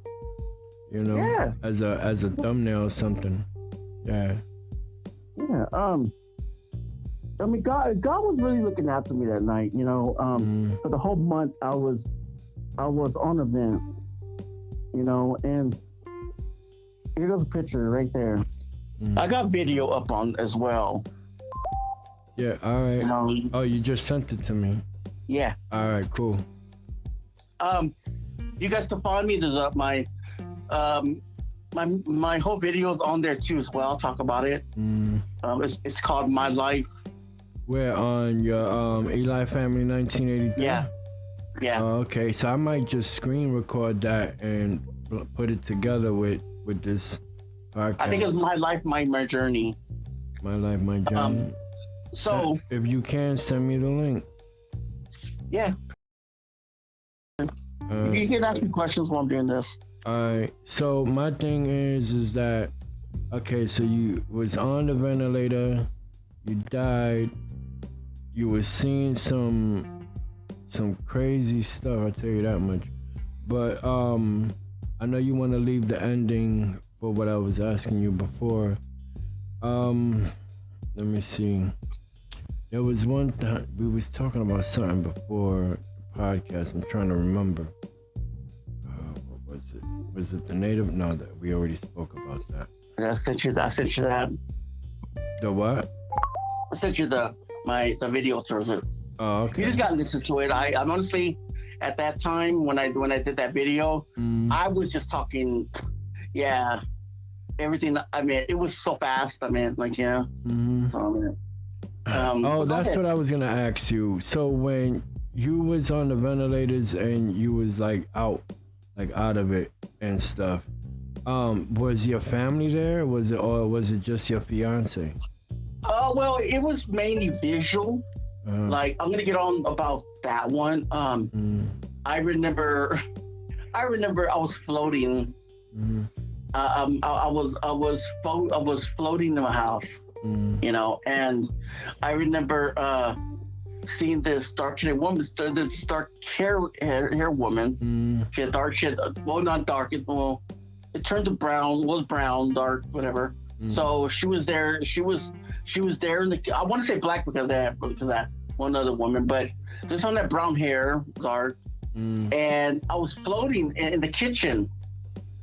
you know, as a thumbnail or something. Yeah. I mean, God was really looking after me that night. You know, for the whole month I was on a vent. You know, and here's a picture right there. I got video up on as well. Yeah. All right. You know, oh, you just sent it to me. Yeah. All right. Cool. You guys can find me. There's my whole video is on there too as well. I'll talk about it. It's called My Life. Where on your Eli Family 1983? Yeah. Okay, so I might just screen record that and put it together with this podcast. I think it's My Life, My Journey. My Life, My Journey. So if you can, send me the link. Yeah. You can ask me questions while I'm doing this. Alright, so my thing is that, okay, so you was on the ventilator, you died, you was seeing some crazy stuff, I'll tell you that much. But I know you want to leave the ending for what I was asking you before. Let me see. There was one time we was talking about something before the podcast. I'm trying to remember. What was it? Was it the native? No, that we already spoke about that. I sent you that. The what? I sent you the video towards it. Oh, okay. You just gotta listen to it. I'm honestly, at that time when I did that video, I was just talking, everything. I mean, it was so fast. I mean, like, yeah. That's what I was gonna ask you. So when you was on the ventilators and you was like out of it and stuff, was your family there? Was it just your fiance? Well, it was mainly visual. Like, I'm gonna get on about that one. I remember I was floating. I was floating in my house. You know, and I remember seeing this dark-haired woman, this dark-hair woman. She had dark shit. Well, not dark. It turned to brown. Was brown, dark, whatever. So she was there. She was there in the. I want to say black because that one other woman, but just on that brown hair, dark. And I was floating in the kitchen.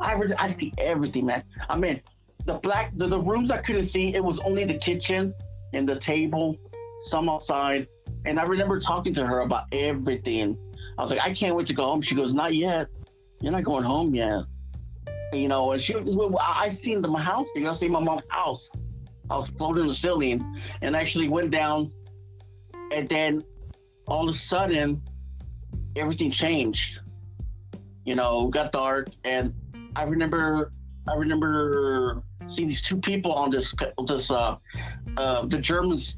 I see everything, man. I mean, the rooms I couldn't see. It was only the kitchen and the table, some outside. And I remember talking to her about everything. I was like, I can't wait to go home. She goes, not yet. You're not going home yet. And, you know, and I seen my house. You know, I seen my mom's house. I was floating in the ceiling and actually went down. And then all of a sudden, everything changed. You know, got dark. And I remember seeing these two people on the Germans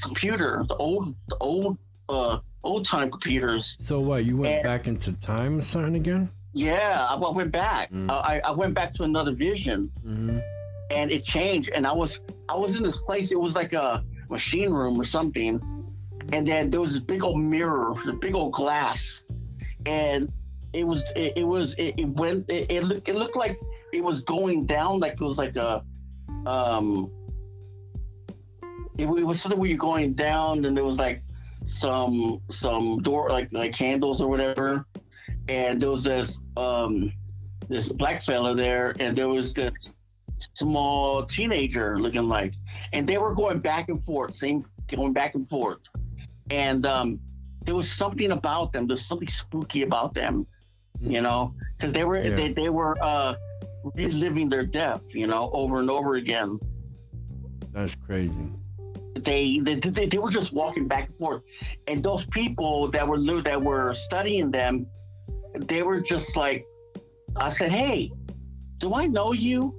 computer, the old time computers. So what? You went back into time or something again? Yeah, I went back. I went back to another vision. and it changed. And I was in this place. It was like a machine room or something. And then there was this big old mirror, the big old glass, and it looked like it was going down, like it was like a it was something where you're going down, and there was like some door, like handles or whatever, and there was this black fella there, and there was this small teenager looking like, and they were going back and forth, and there was something about them. There's something spooky about them, you know, because they were reliving their death, you know, over and over again. That's crazy. They were just walking back and forth, and those people that were studying them, they were just like, I said, "Hey, do I know you?"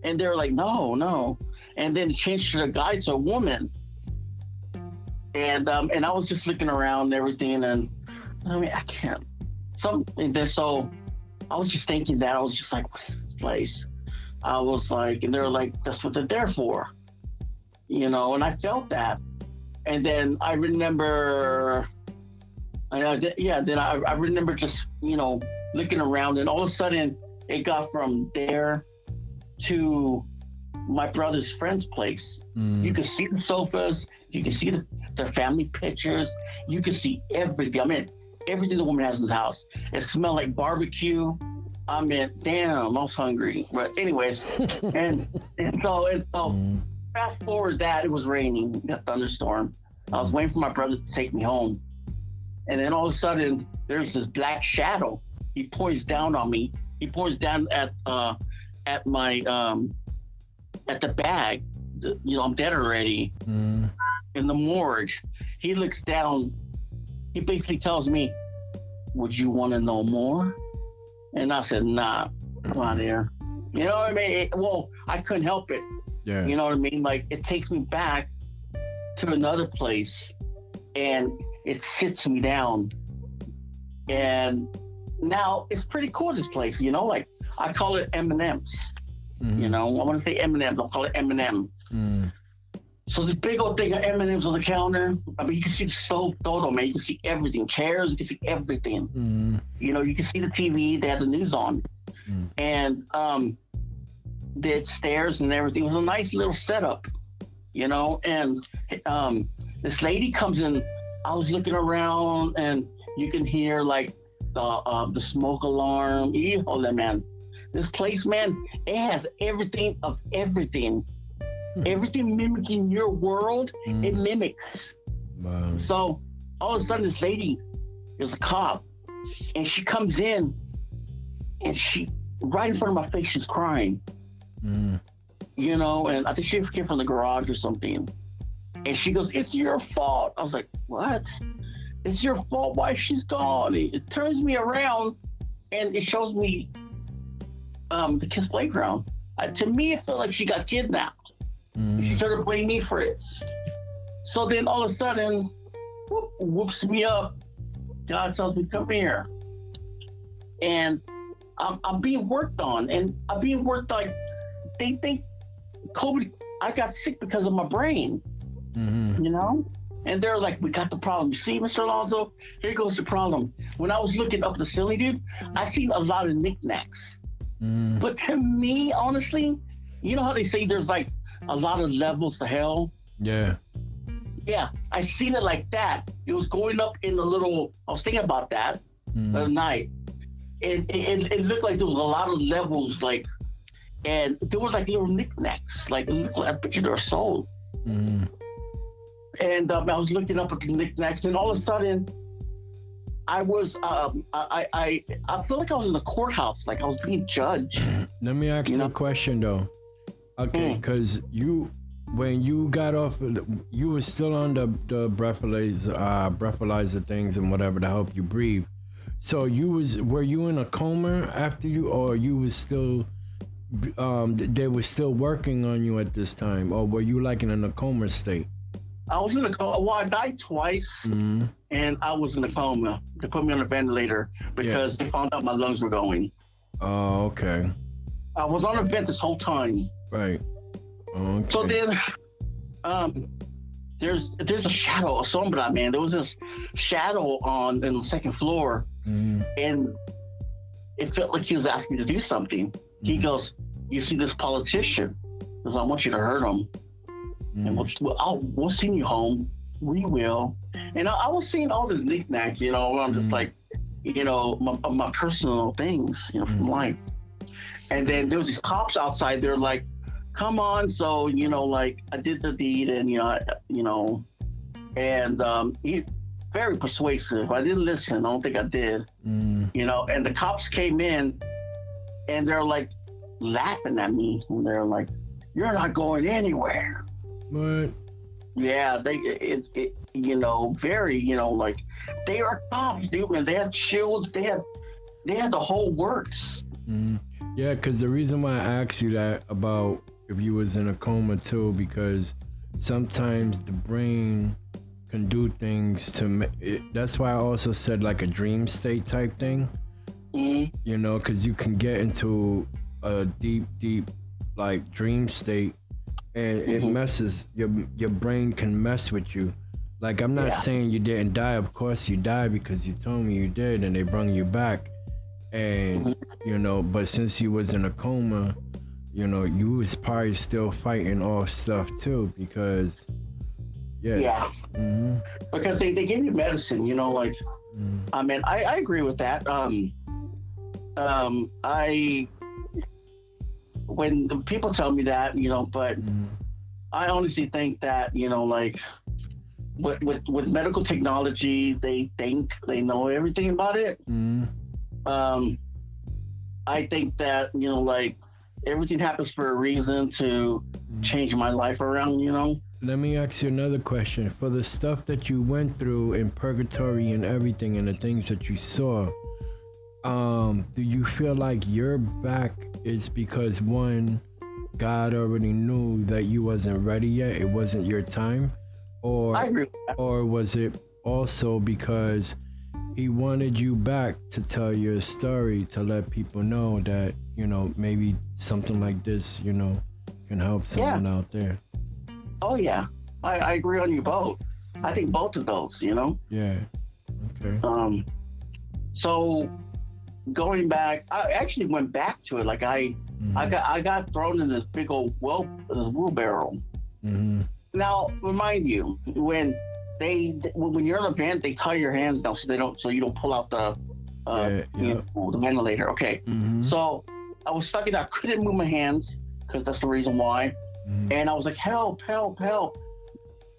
And they're like, "No." And then it changed to the guy to a woman. And I was just looking around and everything, and I mean, I can't. So I was just thinking that. I was just like, what is this place? I was like, and they're like, that's what they're there for, you know. And I felt that. And then I remember, I remember just, you know, looking around, and all of a sudden it got from there to my brother's friend's place. You could see the sofas, you can see their family pictures, you can see everything. I mean, everything the woman has in the house. It smelled like barbecue. I mean, damn, I was hungry. But anyways, and so fast forward that it was raining, a thunderstorm. I was waiting for my brother to take me home, and then all of a sudden there's this black shadow. He points down on me. He points down at my at the bag. You know, I'm dead already. In the morgue. He looks down. He basically tells me, "Would you want to know more?" And I said, "Nah, come on here." You know what I mean? I couldn't help it. Yeah. You know what I mean? Like, it takes me back to another place, and it sits me down. And now it's pretty cool, this place. You know, like, I call it M&M's. You know, I want to say M&M's. I'll call it M&M. So this big old thing of M&M's on the counter. I mean, you can see the stove, man. You can see everything. Chairs, you can see everything. You know, you can see the TV. They have the news on. And they had stairs and everything. It was a nice little setup, you know. And this lady comes in. I was looking around, and you can hear, like, the smoke alarm. Hold on, man. This place, man, it has everything of everything. Everything mimicking your world, it mimics. Wow. So all of a sudden, this lady is a cop, and she comes in, and she, right in front of my face, she's crying. You know, and I think she came from the garage or something. And she goes, "It's your fault." I was like, "What? It's your fault? Why she's gone?" It turns me around, and it shows me the kids' playground. To me, it felt like she got kidnapped. She tried to blame me for it. So then all of a sudden, whoops me up. God tells me, "Come here." And I'm being worked on, and I'm being worked like, they think COVID, I got sick because of my brain, you know? And they're like, "We got the problem. You see, Mr. Alonso, here goes the problem." When I was looking up the ceiling, dude, I seen a lot of knickknacks. But to me, honestly, you know how they say there's like a lot of levels to hell? Yeah. Yeah, I seen it like that. It was going up in a little, I was thinking about that the other night. It looked like there was a lot of levels, like, and there was like little knickknacks, like, it looked like, I picture they were sold. And I was looking up at the knickknacks, and all of a sudden, I was, I feel like I was in the courthouse, like I was being judged. Let me ask you a question, though. Okay, because when you got off, you were still on the breathalyzer things and whatever to help you breathe. So were you in a coma after you, or you was still, they were still working on you at this time, or were you like in a coma state? I was in a coma. Well, I died twice, and I was in a coma. They put me on a ventilator because they found out my lungs were going. Oh, okay. I was on a vent this whole time. Right. Okay. So then, there's a shadow, a sombra, man. There was this shadow in the second floor, and it felt like he was asking me to do something. He goes, "You see this politician? Because I want you to hurt him, and we'll send you home. We will." And I was seeing all this knickknack, I'm just like, my personal things, from life. And then there was these cops outside there, like, come on. So, like, I did the deed, and, and he's very persuasive. I didn't listen. I don't think I did. And the cops came in, and they're like laughing at me. And they're like, "You're not going anywhere." What? Yeah, very, like, they are cops, dude, and they had shields. They had the whole works. Yeah, because the reason why I asked you that about if you was in a coma too, because sometimes the brain can do things that's why I also said like a dream state type thing. Because you can get into a deep like dream state, and it messes your brain can mess with you. Like, I'm not saying you didn't die. Of course you died, because you told me you did, and they brought you back. And but since you was in a coma, you was probably still fighting off stuff too, because because they give you medicine, like, I mean, I agree with that. When the people tell me that, but I honestly think that, like, with medical technology, they think they know everything about it. I think that, like, everything happens for a reason to change my life around, Let me ask you another question. For the stuff that you went through in purgatory and everything, and the things that you saw, do you feel like you're back is because, one, God already knew that you wasn't ready yet, it wasn't your time? Or, I agree with that. Or was it also because he wanted you back to tell your story, to let people know that, maybe something like this, can help someone out there? Oh, yeah. I agree on you both. I think both of those, Yeah. Okay. So going back, I actually went back to it. Like, I got thrown in this big old wheelbarrow. Now, remind you, when you're in a vent, they tie your hands down so you don't pull out the ventilator. Okay. So I was stuck in that. I couldn't move my hands, because that's the reason why. And I was like, help, help, help.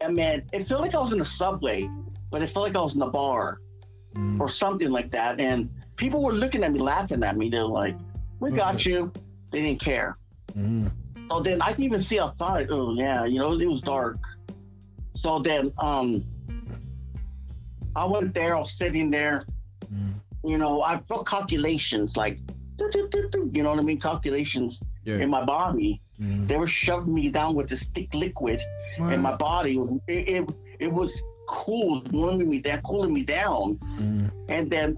And man, it felt like I was in a subway, but it felt like I was in a bar or something like that. And people were looking at me, laughing at me. They're like, "We got you." They didn't care. So then I didn't even see outside. Oh yeah, it was dark. So then I went there. I was sitting there. I felt calculations, like, you know what I mean? Calculations in my body. They were shoving me down with this thick liquid, and my body, it was cool, warming me down, cooling me down. And then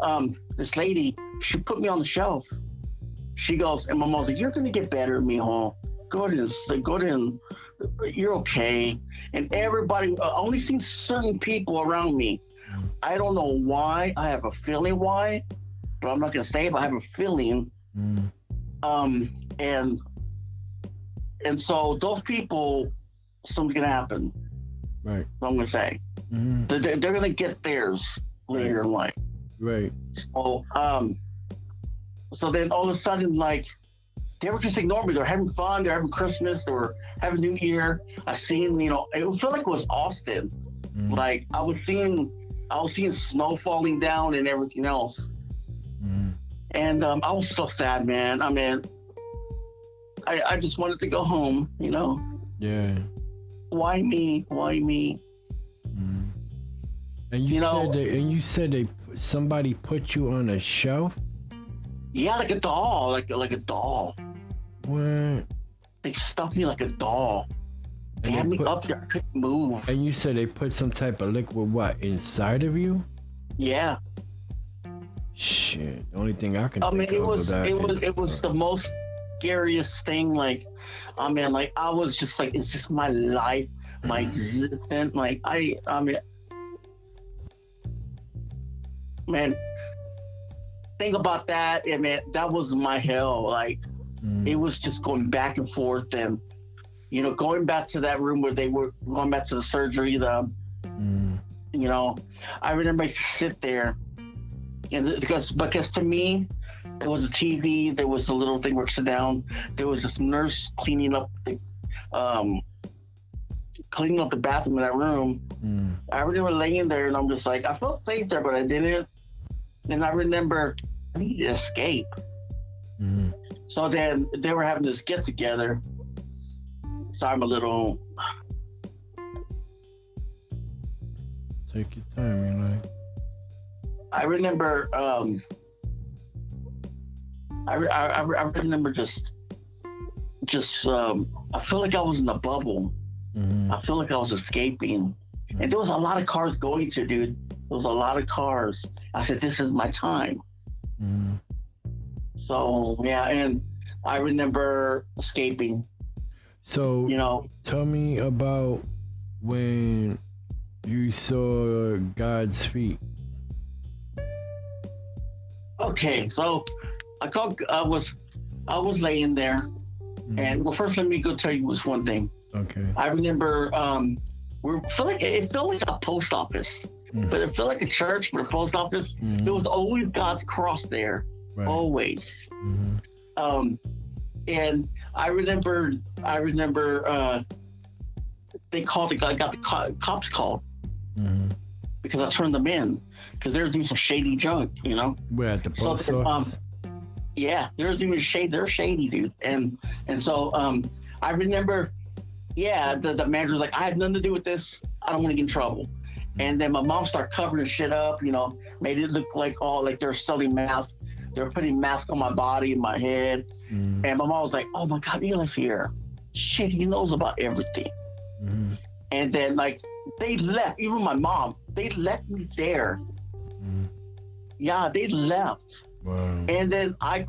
this lady, she put me on the shelf. She goes, and my mom's like, "You're gonna get better, mijo. Go ahead, you're okay." And everybody, I only seen certain people around me. I don't know why. I have a feeling why, but I'm not gonna say it, but I have a feeling. And so those people, something's gonna happen. Right. I'm gonna say they're gonna get theirs later in life. Right. So then all of a sudden, like, they were just ignoring me. They're having fun. They're having Christmas. They were having New Year. I seen, it felt like it was Austin. Like, I was seeing snow falling down and everything else. And I was so sad, man. I mean, I just wanted to go home, Yeah. Why me? And you said somebody put you on a shelf? Yeah, like a doll, like a doll. What? They stuffed me like a doll. They had me up there, I couldn't move. And you said they put some type of liquid, inside of you? Yeah. Shit. The only thing I can think it of was that it was the most scariest thing. Like, I mean, like I was just like, is this my life, my existence? Like I mean, man, think about that. I mean, that was my hell. Like it was just going back and forth, and going back to that room where they were going back to the surgery. I remember I used to sit there, and because to me, there was a TV, there was a little thing where I sit down, there was this nurse cleaning up the bathroom in that room. I remember laying there, and I'm just like, I felt safe there, but I didn't. And I remember I needed to escape. So then they were having this get together. Sorry, I'm a little. Take your time, Eli. I remember. I remember just. I feel like I was in a bubble. I feel like I was escaping, and there was a lot of cars going to, dude. There was a lot of cars. I said, "This is my time." So yeah, and I remember escaping. So tell me about when you saw God's feet. Okay, so I was laying there, and well, first let me go tell you this one thing. Okay. I remember it felt like a post office, but it felt like a church, but a post office. There was always God's cross there, always. And I remember they called I got the cops called because I turned them in because they were doing some shady junk, We're at the post office. Yeah, they were doing shady. They're shady, dude. And so I remember, the manager was like, I had nothing to do with this. I don't want to get in trouble. And then my mom started covering shit up, made it look like they're selling masks. They were putting masks on my body and my head. And my mom was like, oh my God, Eli's here. Shit, he knows about everything. And then they left, even my mom, they left me there. Yeah, they left. Wow. And then I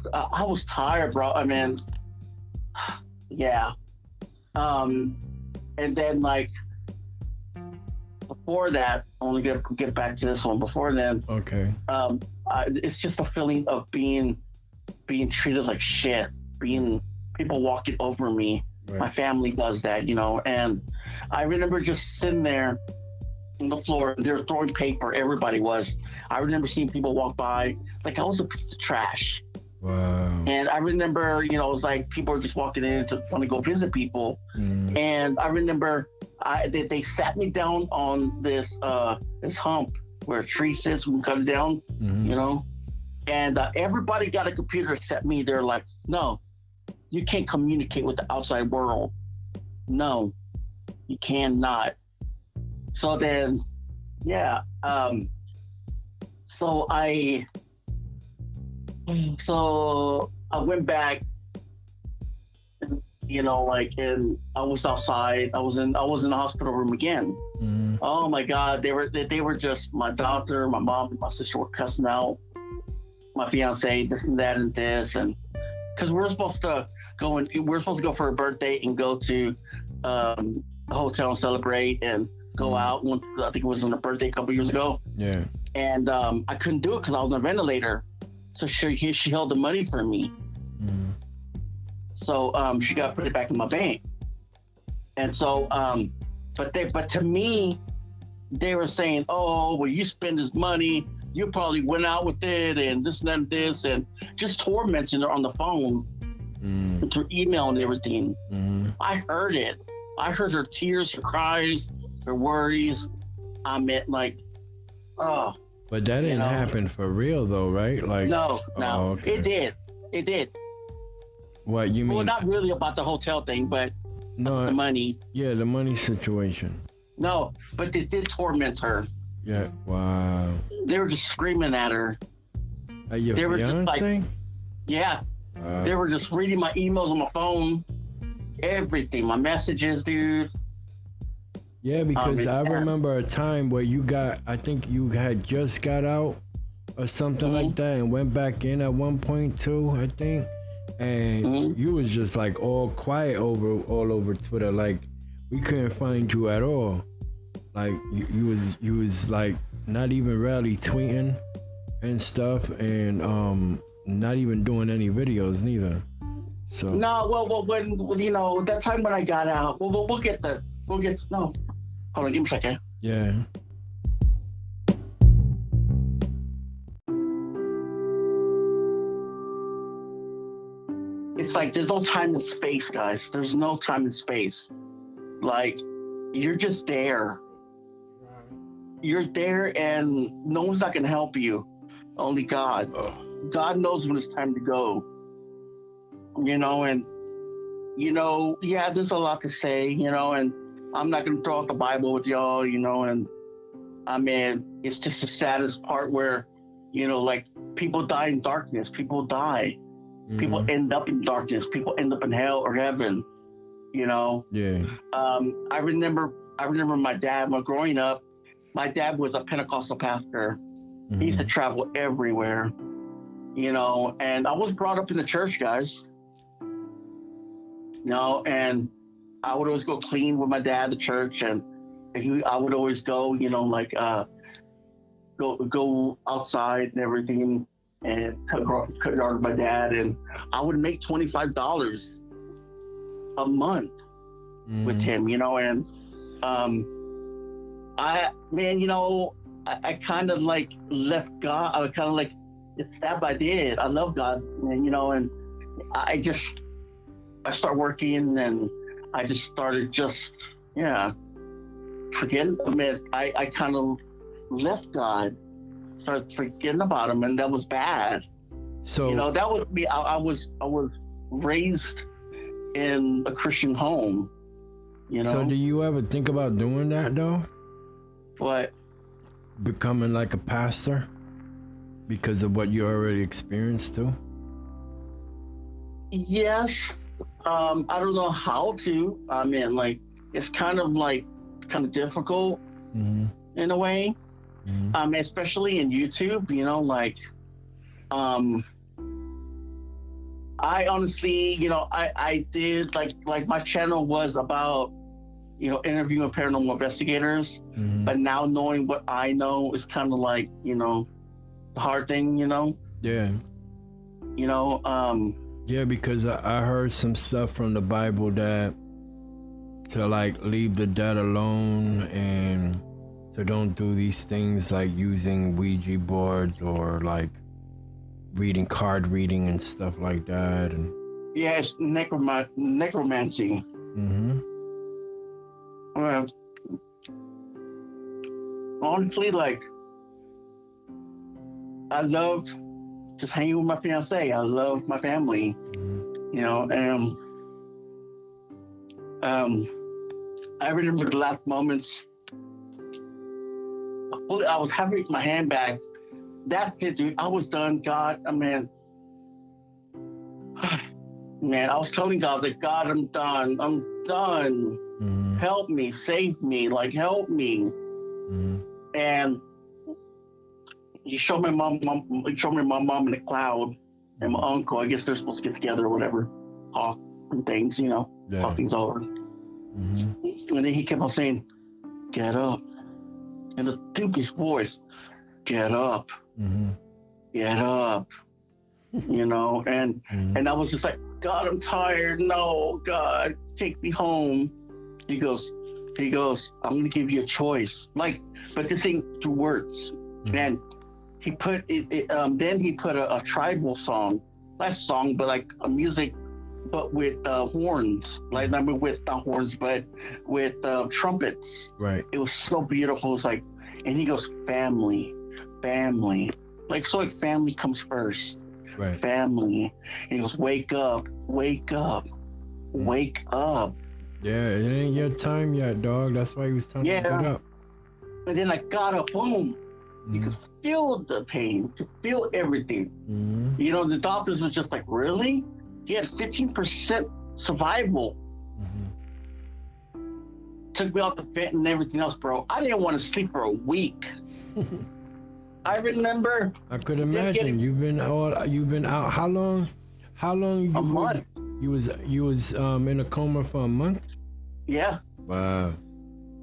was tired, bro. I mean, yeah. And then before that, I want to get back to this one. Before then, okay. It's just a feeling of being treated like shit, people walking over me. Right. My family does that, and I remember just sitting there on the floor. They were throwing paper. Everybody was. I remember seeing people walk by like I was a piece of trash. Wow. And I remember, it was like people were just walking in to want to go visit people. And I remember they sat me down on this hump where a tree sits. We cut it down, and everybody got a computer except me. They're like, no, you can't communicate with the outside world. No, you cannot. So then, yeah. So I went back, and, and I was outside. I was in the hospital room again. Oh my God, they were just, my doctor, my mom, and my sister were cussing out my fiance, this and that and this, and because we were supposed to go for her birthday and go to a hotel and celebrate and go out. I think it was on her birthday a couple years ago. Yeah. And I couldn't do it because I was on a ventilator. So she held the money for me. So she got to put it back in my bank. And so, but to me, they were saying, oh, well, you spend this money, you probably went out with it and this and that and this, and just tormenting her on the phone through email and everything. I heard it. I heard her tears, her cries, her worries. I meant oh. But that didn't happen for real though, right? No. Oh, okay. It did. What you mean? Well, not really about the hotel thing, but the money. Yeah, the money situation. No, but they did torment her. Yeah. Wow. They were just screaming at her. Your they were fiance? just yeah. They were just reading my emails on my phone, everything, my messages, dude. Yeah, because I remember a time where I think you had just got out or something like that and went back in at one point too, I think. and you was just like all quiet all over Twitter. Like we couldn't find you at all. Like you was like not even really tweeting and stuff, and not even doing any videos neither. So no, well, when that time when I got out, we'll get no. Hold on, give me a second. yeah. It's like there's no time and space, guys. There's no time and space. Like you're just there. You're there, and no one's not gonna help you. Only God. God knows when it's time to go. And yeah, there's a lot to say, and I'm not gonna throw out the Bible with y'all, and I mean, it's just the saddest part where, like people die in darkness, people die, people end up in darkness, people end up in hell or heaven, Yeah. I remember my dad, when growing up, my dad was a Pentecostal pastor. He used to travel everywhere, and I was brought up in the church, guys. And I would always go clean with my dad at the church, and I would always go, go outside and everything, and cut yard with my dad, and I would make $25 a month with him, and I kind of like left God. I was kind of like, it's sad, but I did. I love God, and I started working, and I just started forgetting. I kind of left God, started forgetting about him, and that was bad. So that would be. I was raised in a Christian home. So do you ever think about doing that though? What? Becoming like a pastor because of what you already experienced too? Yes. I don't know how to. I mean, like, it's kind of difficult in a way. Especially in YouTube, I honestly, I did like my channel was about, interviewing paranormal investigators, but now knowing what I know is kind of like, the hard thing, Yeah. Yeah, because I heard some stuff from the Bible that to leave the dead alone, and to don't do these things like using Ouija boards or card reading and stuff like that. And yeah, it's necromancy. Honestly, I love just hanging with my fiance. I love my family, and I remember the last moments. I was having my hand back. That's it, dude. I was done. God, man, I was telling God, I was like, God, I'm done. I'm done. Help me, save me, help me. And you showed me my mom in the cloud, and my uncle. I guess they're supposed to get together or whatever, talk and things, talk things over. And then he kept on saying, "Get up," in the deepest voice, "Get up, get up," and I was just like, God, I'm tired. No, God, take me home. He goes, I'm gonna give you a choice. But this ain't through words. And he put then he put a tribal song, not song, but like a music, but with horns. With not horns, but with trumpets. Right. It was so beautiful. It's and he goes, family. Family comes first. Right. Family. And he goes, wake up. Wake up. Yeah, it ain't your time yet, dog. That's why he was telling you to get up. And then I got up, boom. You could feel the pain, you could feel everything. The doctors was just like, really? He had 15% survival. Took me out the vent and everything else, bro. I didn't want to sleep for a week. I remember. I could imagine. You've been out. How How long A month. you was in a coma for a month? Yeah. Wow.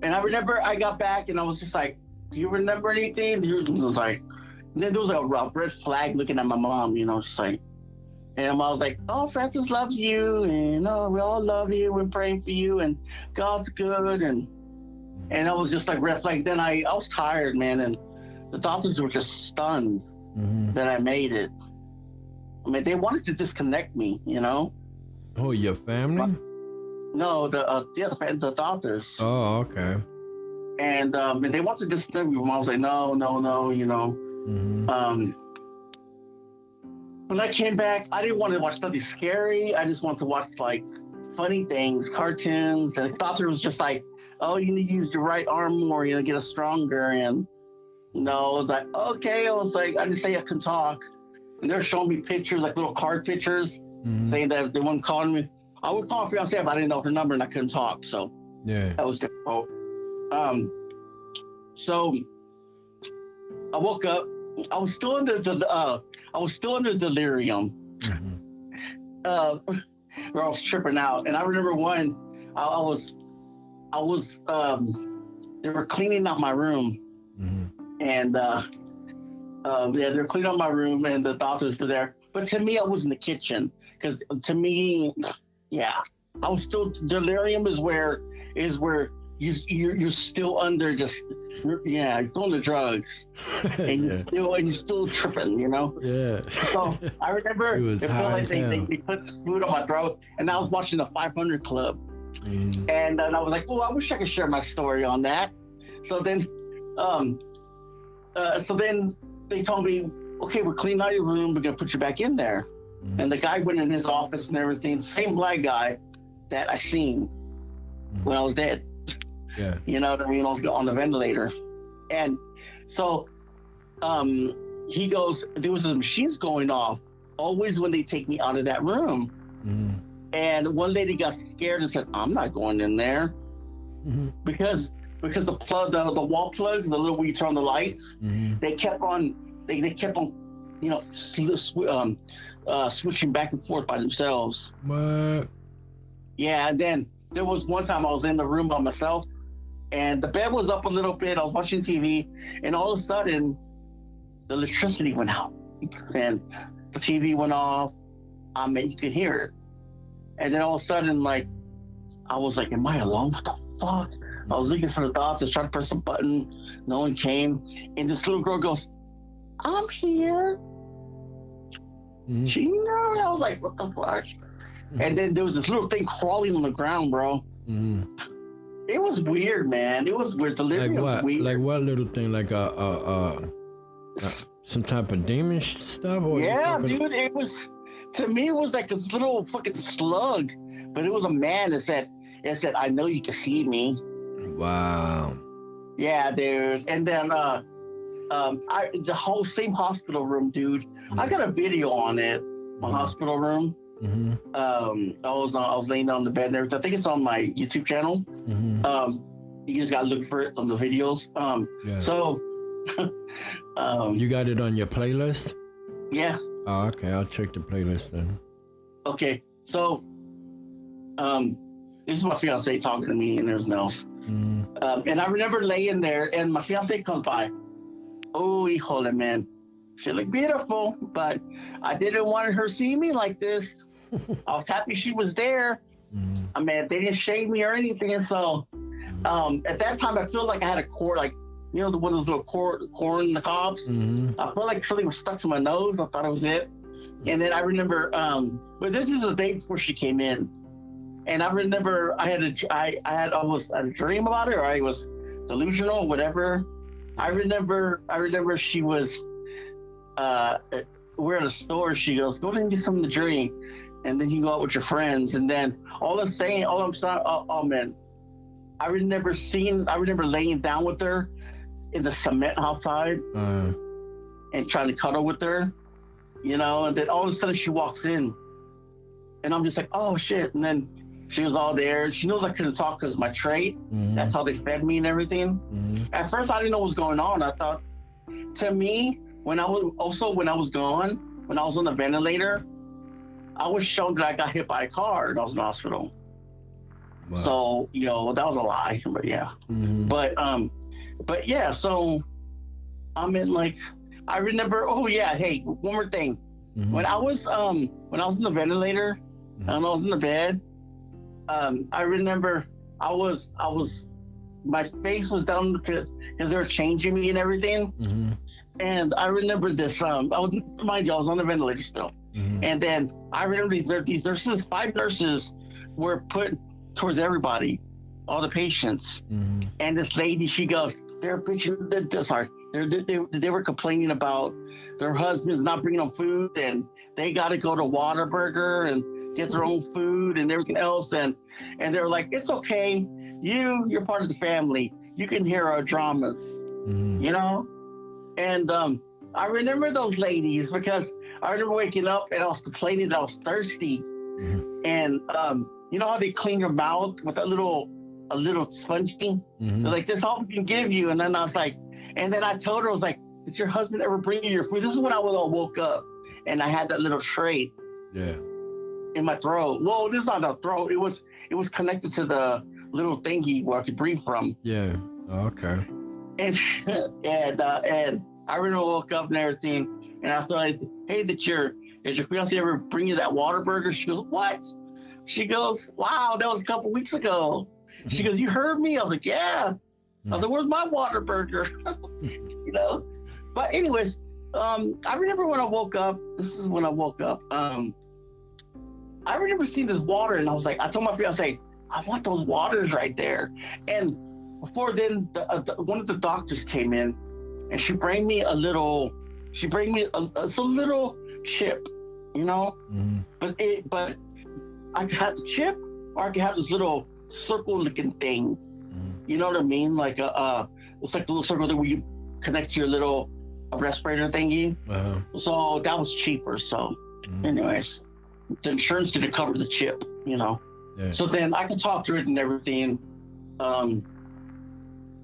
And I remember I got back and I was just like, do you remember anything? He was like, and then there was a red flag looking at my mom, she's like, and I was like, oh, Francis loves you, and oh, we all love you, we're praying for you, and God's good, and I was just like red flag. Then I was tired, man, and the doctors were just stunned that I made it. I mean, they wanted to disconnect me, Oh, your family? No, the doctors. Oh, okay. And they wanted to disconnect me. I was like, no, When I came back, I didn't want to watch something scary. I just wanted to watch like funny things, cartoons. And the doctor was just like, oh, you need to use your right arm more, get it stronger. And I was like, okay. I was like, I didn't say I couldn't talk. And they're showing me pictures, like little card pictures, saying that they weren't calling me. I would call her fiancée, but I didn't know her number and I couldn't talk. So yeah, that was difficult. So I woke up. I was still under delirium. Where I was tripping out, and I remember they were cleaning out my room, and they were cleaning out my room, and the doctors were there. But to me, I was in the kitchen because to me, I was still delirium is where you're still under you're still under drugs, and you're still tripping, Yeah. So I remember it felt like they put this food on my throat, and I was watching the 500 Club, and then I was like, oh, I wish I could share my story on that. So then, they told me, okay, we're cleaning out your room, we're gonna put you back in there. And the guy went in his office and everything, same black guy that I seen when I was dead. Yeah. You know what I mean? I was on the ventilator. And so he goes, there was some machines going off always when they take me out of that room. And one lady got scared and said, I'm not going in there. Because the wall plugs, the little where you turn on the lights, they kept on switching back and forth by themselves. What? Yeah, and then there was one time I was in the room by myself, and the bed was up a little bit. I was watching TV, and all of a sudden, the electricity went out, and the TV went off. I mean, you could hear it. And then all of a sudden, like, I was like, am I alone? What the fuck? I was looking for the doctors, trying to press a button. No one came. And this little girl goes, I'm here. She knew. I was like, what the fuck? And then there was this little thing crawling on the ground, bro. It was weird, man. It was weird. Delirium was weird. Like what little thing? Like some type of demon stuff? Or yeah, dude. It was, to me, it was like this little fucking slug, but it was a man that said, I know you can see me. Wow. Yeah, dude. And then the whole same hospital room, dude. I got a video on it. My hospital room. I was laying down on the bed there. I think it's on my YouTube channel. You just gotta look for it on the videos. So you got it on your playlist? Yeah. Oh, okay. I'll check the playlist then. Okay. So this is my fiance talking to me and everything else. And I remember laying there, and my fiance comes by. Oh, híjole, man. She looked beautiful, but I didn't want her to see me like this. I was happy she was there. I mean, they didn't shame me or anything. And so at that time, I feel like I had a cord, like, one of those little corn in the cobs. I felt like something was stuck to my nose. I thought it was it. And then I remember, but this is the day before she came in. And I remember I had a dream about her, or I was delusional, or whatever. I remember she was, we're at a store. She goes, go and get something to drink, and then you go out with your friends. And then I remember laying down with her in the cement outside and trying to cuddle with her, and then all of a sudden she walks in, and I'm just like, oh shit. And then she was all there. She knows I couldn't talk because of my trait. That's how they fed me and everything. At first, I didn't know what was going on. I thought, to me, when I was on the ventilator, I was shown that I got hit by a car and I was in the hospital. Wow. So, that was a lie, but yeah. Mm-hmm. But yeah, so I mean, like, I remember, oh yeah, hey, one more thing. Mm-hmm. When I was in the ventilator, Mm-hmm. and I was in the bed, I remember my face was down because they were changing me and everything. Mm-hmm. And I remember this, mind you, I was on the ventilator still. Mm-hmm. And then I remember these nurses, 5 nurses were put towards everybody, all the patients. Mm-hmm. And this lady, she goes, they're bitching, they were complaining about their husbands not bringing them food, and they got to go to Whataburger and get their own food and everything else. And they were like, it's okay. You're part of the family. You can hear our dramas, Mm-hmm. And I remember those ladies because I remember waking up and I was complaining that I was thirsty. Mm-hmm. And you know how they clean your mouth with a little spongy? Mm-hmm. They're like, this all we can give you. And then I was like, and then I told her, I was like, did your husband ever bring you your food? This is when I woke up and I had that little tray Yeah. in my throat. Well, this is not a throat. It was connected to the little thingy where I could breathe from. Yeah. Oh, okay. And and I remember I woke up and everything, and I was like, hey, did your fiance ever bring you that Whataburger? She goes, what? She goes, wow, that was a couple weeks ago. She goes, you heard me? I was like, yeah. I was like, where's my Whataburger? But anyways, I remember when I woke up, this is when I woke up, I remember seeing this water, and I was like, I told my fiance, I want those waters right there. And before then, one of the doctors came in, and she brought me some little chip, Mm-hmm. But I could have the chip, or I could have this little circle-looking thing. Mm-hmm. You know what I mean? Like it's like a little circle that where you connect to your little respirator thingy. Uh-huh. So that was cheaper. So, anyways, the insurance didn't cover the chip. Yeah. So then I could talk through it and everything.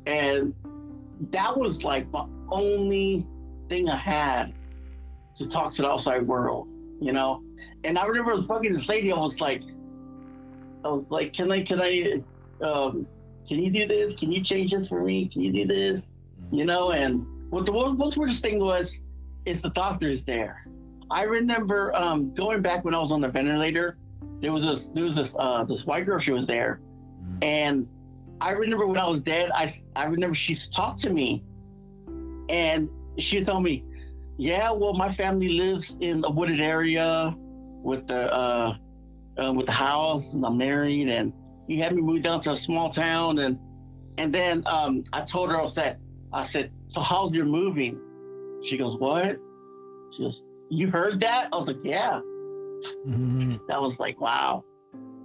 And that was like my only thing I had to talk to the outside world, And I remember fucking this lady. I was like, can you do this? Can you change this for me? Can you do this? And what the most weirdest thing was, is the doctor is there. I remember going back when I was on the ventilator. There was this white girl. She was there, and I remember when I was dead. I remember she talked to me, and she told me, "Yeah, well, my family lives in a wooded area with the house, and I'm married, and he had me move down to a small town, and then I told her, I said, so how's your moving? She goes, what? She goes, you heard that? I was like, yeah. Mm-hmm. That was like, wow.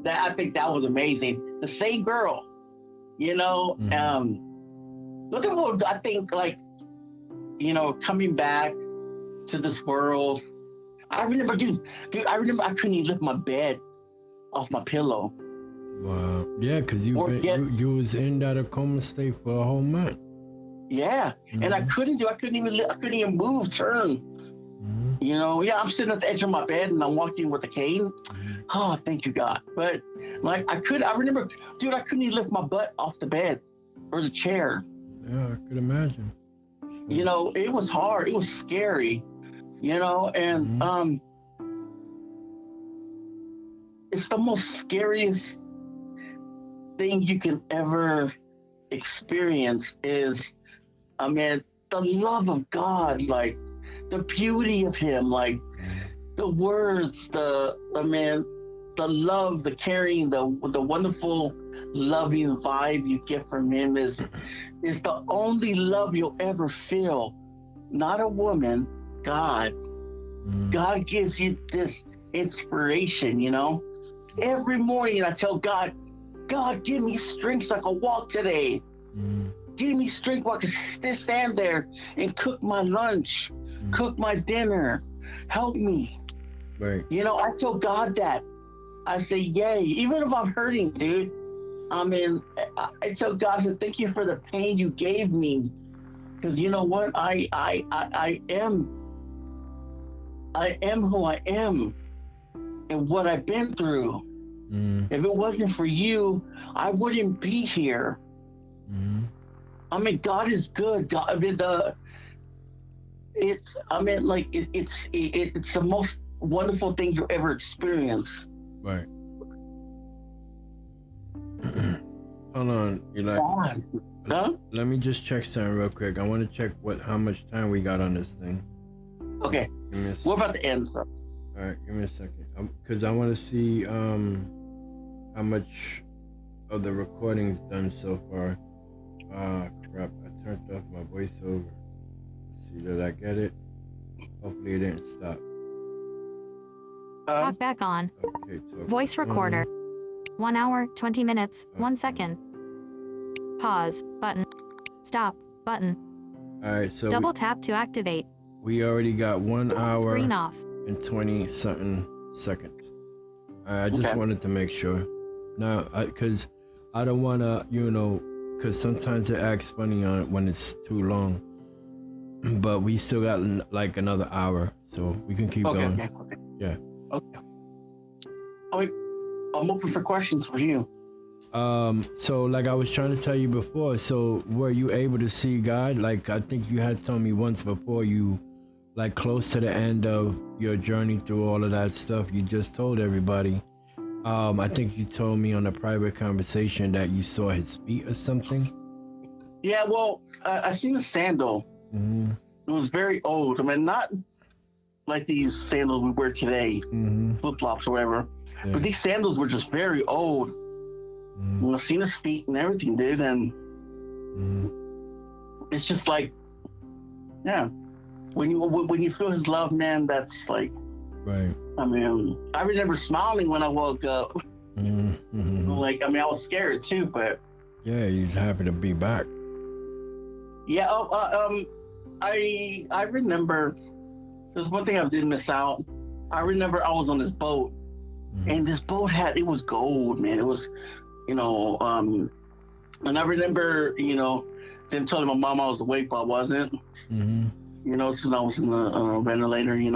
I think that was amazing. The same girl, Mm-hmm. Look at what I think, like, coming back to this world. I remember, dude, I couldn't even lift my bed off my pillow. Wow. Yeah, because you was in that coma state for a whole month. Yeah, Mm-hmm. and I couldn't even move, turn. Mm-hmm. Yeah, I'm sitting at the edge of my bed and I'm walking with a cane. Mm-hmm. Oh, thank you, God. But like I remember, dude, I couldn't even lift my butt off the bed or the chair. Yeah, I could imagine. It was hard. It was scary. And Mm-hmm. It's the most scariest thing you can ever experience is, the love of God, like the beauty of Him, like the words, the love, the caring, the wonderful, loving vibe you get from Him is the only love you'll ever feel. Not a woman, God. Mm-hmm. God gives you this inspiration, Every morning I tell God, give me strength so I can walk today. Mm-hmm. Give me strength so I can stand there and cook my lunch, cook my dinner. Help me. Right. I tell God that. I say, yay. Even if I'm hurting, dude. I tell God, I said, thank you for the pain you gave me. Because you know what? I am who I am and what I've been through. If it wasn't for you, I wouldn't be here. I mean, God is good. God, I mean, it's the most wonderful thing you ever experience. Right. Hold on, Eli. Huh? Let me just check something real quick. I want to check how much time we got on this thing. Okay. We're about to end, bro. All right, give me a second, because I want to see how much of the recording's done so far. Crap! I turned off my voiceover. Let's see, did I get it? Hopefully, it didn't stop. Talk back on. Okay. Voice recorder. 1 hour, 20 minutes, 1 second. Pause button. Stop button. All right, so double tap to activate. We already got 1 hour. Screen off. And 20 something seconds. I just wanted to make sure. Now, because I don't want to, because sometimes it acts funny on it when it's too long. But we still got like another hour, so we can keep going. Okay. Yeah. Okay. I'm open for questions for you. So like I was trying to tell you before, so were you able to see God? Like I think you had told me once before, you like close to the end of your journey through all of that stuff, you just told everybody. I think you told me on a private conversation that you saw his feet or something. Yeah, well, I seen a sandal. It was very old. I mean, not like these sandals we wear today, flip-flops or whatever. Yeah. But these sandals were just very old. I seen his feet and everything, dude, and it's just like, yeah, when you feel his love, man, that's like, right. I mean, I remember smiling when I woke up. Like, I mean, I was scared too, but yeah, he's happy to be back. Yeah. I remember there's one thing I did miss out. I remember I was on this boat, and this boat it was gold, man. It was, and I remember, them telling my mom I was awake, but I wasn't. So I was in the ventilator, and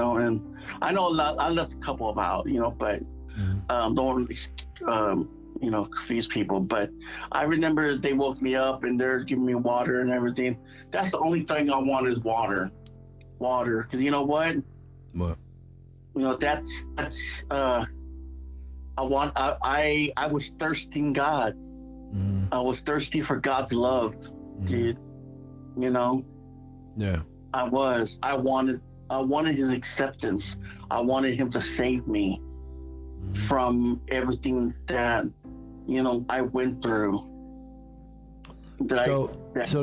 I know I left a couple of out, but don't want to, confuse people. But I remember they woke me up and they're giving me water and everything. That's the only thing I want is water, because you know what? What? That's I was thirsting God. I was thirsty for God's love, dude. Yeah. I wanted his acceptance. I wanted him to save me from everything that, I went through. So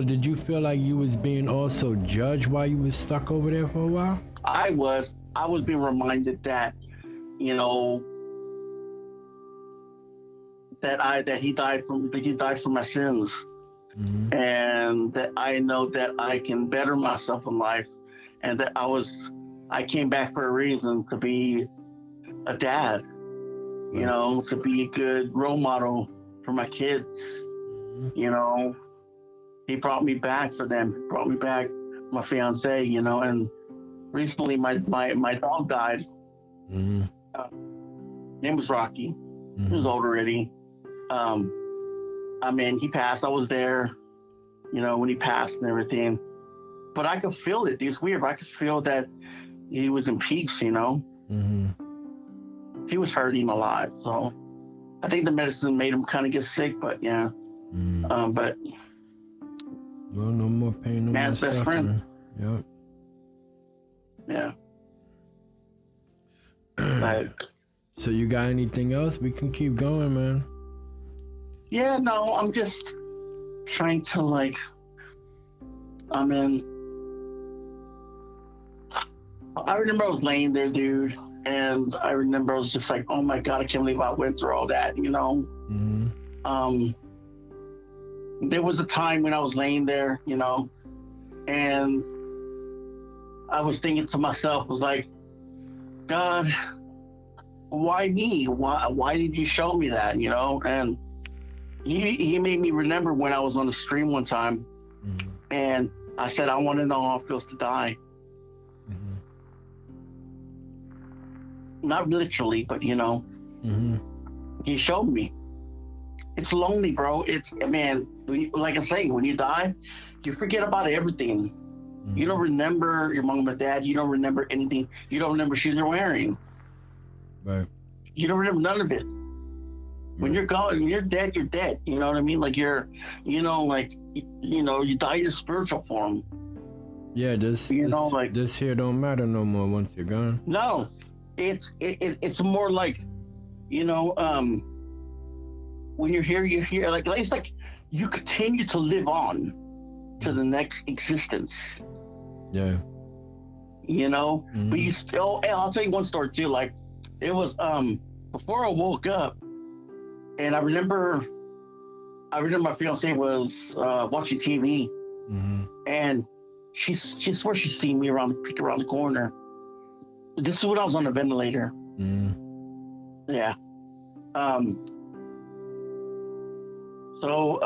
did you feel like you was being also judged while you was stuck over there for a while? I was being reminded that, that he died for my sins. And that I know that I can better myself in life, and that I came back for a reason, to be a dad, to be a good role model for my kids. He brought me back for them. He brought me back my fiance, and recently my dog died. Name was Rocky. He was old already. I mean, he passed. I was there, when he passed and everything. But I could feel it. It's weird. But I could feel that he was in peace, He was hurting a lot. So I think the medicine made him kind of get sick, but yeah. But well, no more pain, no man's more best suffering. friend. Yep. Yeah. So you got anything else? We can keep going, man. Yeah, no, I'm just trying to I remember I was laying there, dude, and I remember I was just like, oh my God, I can't believe I went through all that, There was a time when I was laying there, and I was thinking to myself, was like, God, why me? Why did you show me that, And he made me remember when I was on the stream one time, and I said, I want to know how it feels to die. not literally, but Mm-hmm. he showed me. It's lonely, bro. It's, man, like I say, when you die, you forget about everything. You don't remember your mom or dad. You don't remember anything. You don't remember shoes you're wearing. Right. You don't remember none of it. When you're gone, when you're dead, you're dead. You know what I mean? Like you die in your spiritual form. Yeah, this here don't matter no more once you're gone. No, it's more like, when you're here, like it's like you continue to live on to the next existence. Yeah. But you still. And I'll tell you one story too. Like it was before I woke up, and I remember my fiance was watching TV, and she swear she seen me peek around the corner. This is when I was on the ventilator. Yeah. So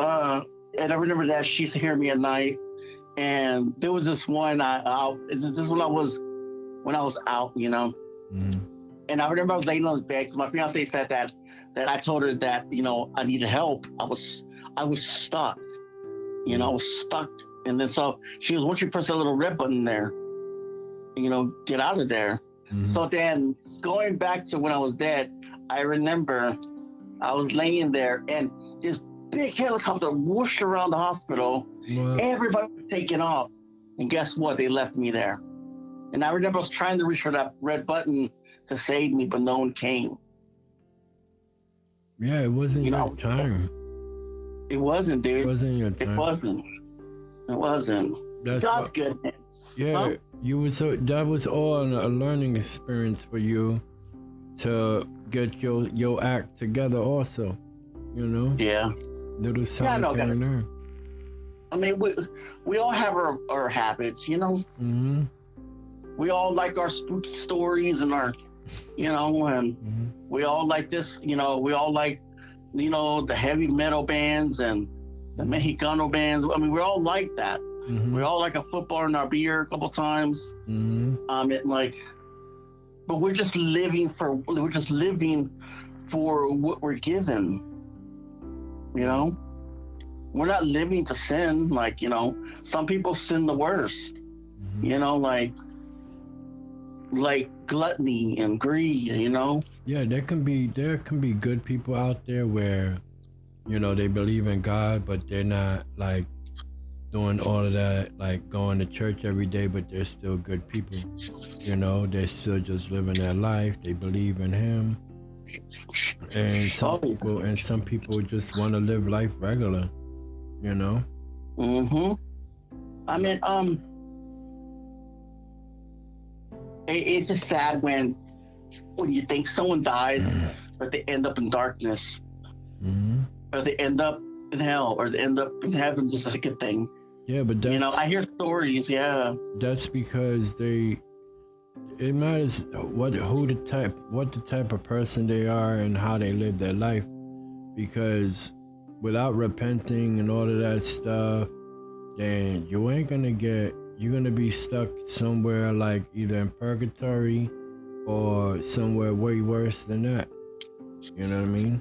and I remember that she used to hear me at night, and there was this one this is when I was out, and I remember I was laying on the bed. My fiance said that I told her that I needed help. I was stuck, I was stuck, and then so she was, once you press that little red button there, get out of there. So then going back to when I was dead, I remember I was laying there and this big helicopter whooshed around the hospital. Wow. Everybody was taking off, and guess what? They left me there. And I remember I was trying to reach for that red button to save me, but no one came. Yeah, it wasn't your time. It wasn't, dude. It wasn't your time. It wasn't. God's good. Yeah, that was all a learning experience for you to get your act together also, Yeah. Little signs here and there. I mean, we all have our habits, We all like our spooky stories and our, and we all like this, we all like, the heavy metal bands and the Mexicano bands. I mean, we all like that. We all like a football in our beer a couple times. But we're just living for what we're given. We're not living to sin. Like, some people sin the worst. Like gluttony and greed. Yeah, there can be good people out there where, they believe in God, but they're not like doing all of that, like going to church every day, but they're still good people. They're still just living their life. They believe in Him. And some people just want to live life regular, I mean, it's just sad when you think someone dies, but they end up in darkness, or they end up in hell, or they end up in heaven, just as a good thing. Yeah, but that's, I hear stories. Yeah, that's because it matters what the type of person they are and how they live their life. Because without repenting and all of that stuff, then you're gonna be stuck somewhere like either in purgatory or somewhere way worse than that. You know what I mean?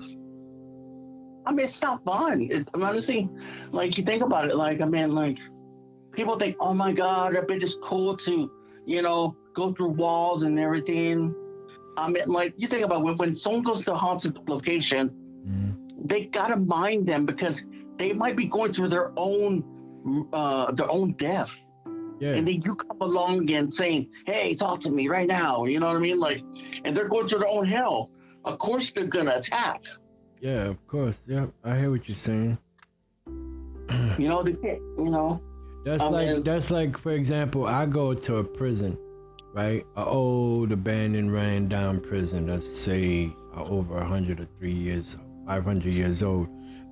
I mean, it's not fun. Honestly, like, you think about it, like, I mean, like, people think, oh my God, I bet it's cool to, go through walls and everything. I mean, like, you think about when someone goes to a haunted location, they gotta mind them because they might be going through their own death. Yeah. And then you come along and saying, hey, talk to me right now. You know what I mean? Like, and they're going through their own hell. Of course they're gonna attack. Yeah, of course. Yeah, I hear what you're saying. That's like, for example, I go to a prison, right? An old, abandoned, ran down prison. Let's say over 100 or 500 years old.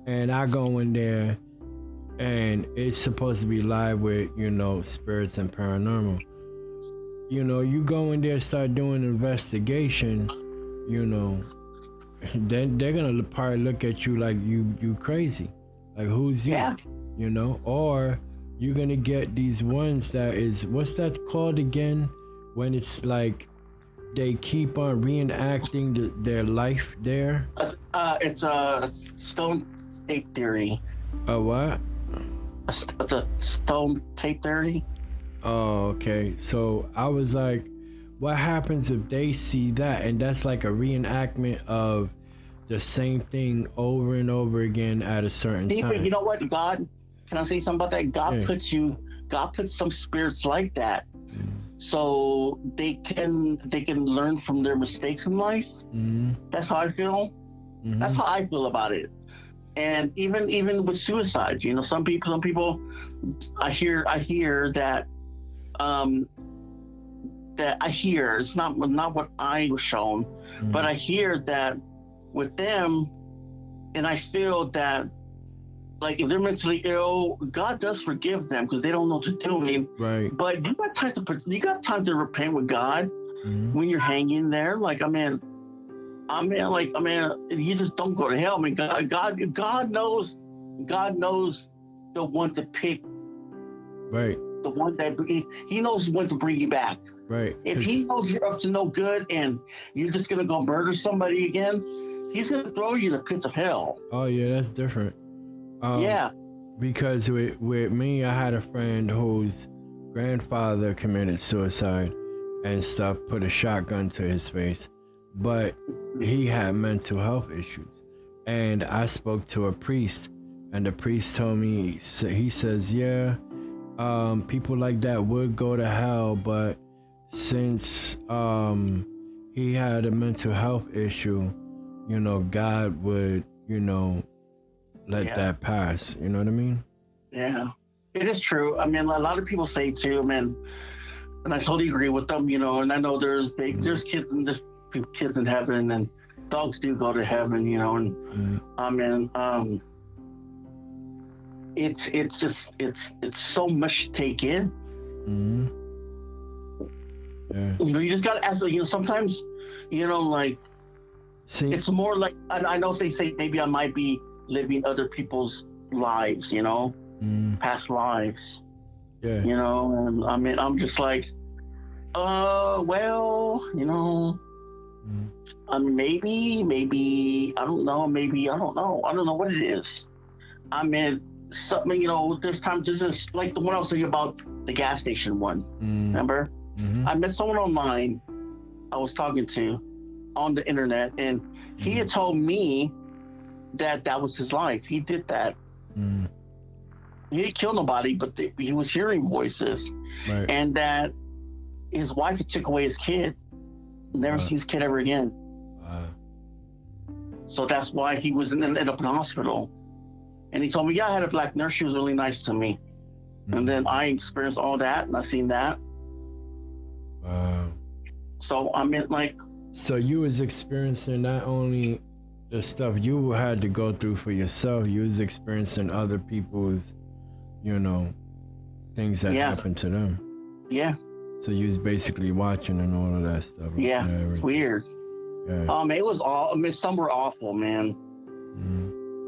And I go in there and it's supposed to be live with, spirits and paranormal. You go in there, start doing an investigation, then they're gonna probably look at you like you crazy, like who's you? Yeah. Or you're gonna get these ones that is, what's that called again, when it's like they keep on reenacting their life there. It's a stone tape theory. A what? It's a stone tape theory. Oh, okay. So I was like, what happens if they see that and that's like a reenactment of the same thing over and over again at a certain time? You know what? God, can I say something about that? God puts some spirits like that, so they can learn from their mistakes in life. That's how I feel. That's how I feel about it. And even with suicide, you know, some people, I hear that it's not what I was shown, but I hear that with them, and I feel that, like, if they're mentally ill, God does forgive them because they don't know what to do. I mean, Right. but you got time to repent with God when you're hanging there. Like, I mean, you just don't go to hell. I mean, God knows the one to pick, Right. the one that He knows when to bring you back. Right. If He knows you're up to no good and you're just gonna go murder somebody again, He's gonna throw you in the pits of hell. Oh yeah, that's different. Yeah. Because with me, I had a friend whose grandfather committed suicide and stuff, put a shotgun to his face, but he had mental health issues. And I spoke to a priest, and the priest told me, he says, yeah, people like that would go to hell, but since he had a mental health issue, you know, God would, you know, let that pass. You know what I mean? Yeah, it is true. I mean, a lot of people say too, man, and I totally agree with them. You know, and I know there's kids in heaven, and dogs do go to heaven. You know, and I mean, it's so much to take in. Yeah. You know, you just gotta ask. You know, sometimes, you know, like, it's more like, I know they say maybe I might be living other people's lives, you know, past lives. Yeah. You know, and I mean, I'm just like, well, you know, maybe, I don't know, I don't know what it is. I mean, something, you know, there's times, just like the one I was thinking about, the gas station one, remember? I met someone online I was talking to on the internet, and he had told me that was his life. He did that. He didn't kill nobody, but he was hearing voices. Right. And that his wife took away his kid, never seen his kid ever again. So that's why he was ended up in the hospital. And he told me, yeah, I had a black nurse. She was really nice to me. And then I experienced all that, and I seen that. So I mean, like. So you was experiencing not only the stuff you had to go through for yourself, you was experiencing other people's, you know, things that happened to them. Yeah. So you was basically watching and all of that stuff. Yeah, it's weird. Yeah. It was all. I mean, some were awful, man.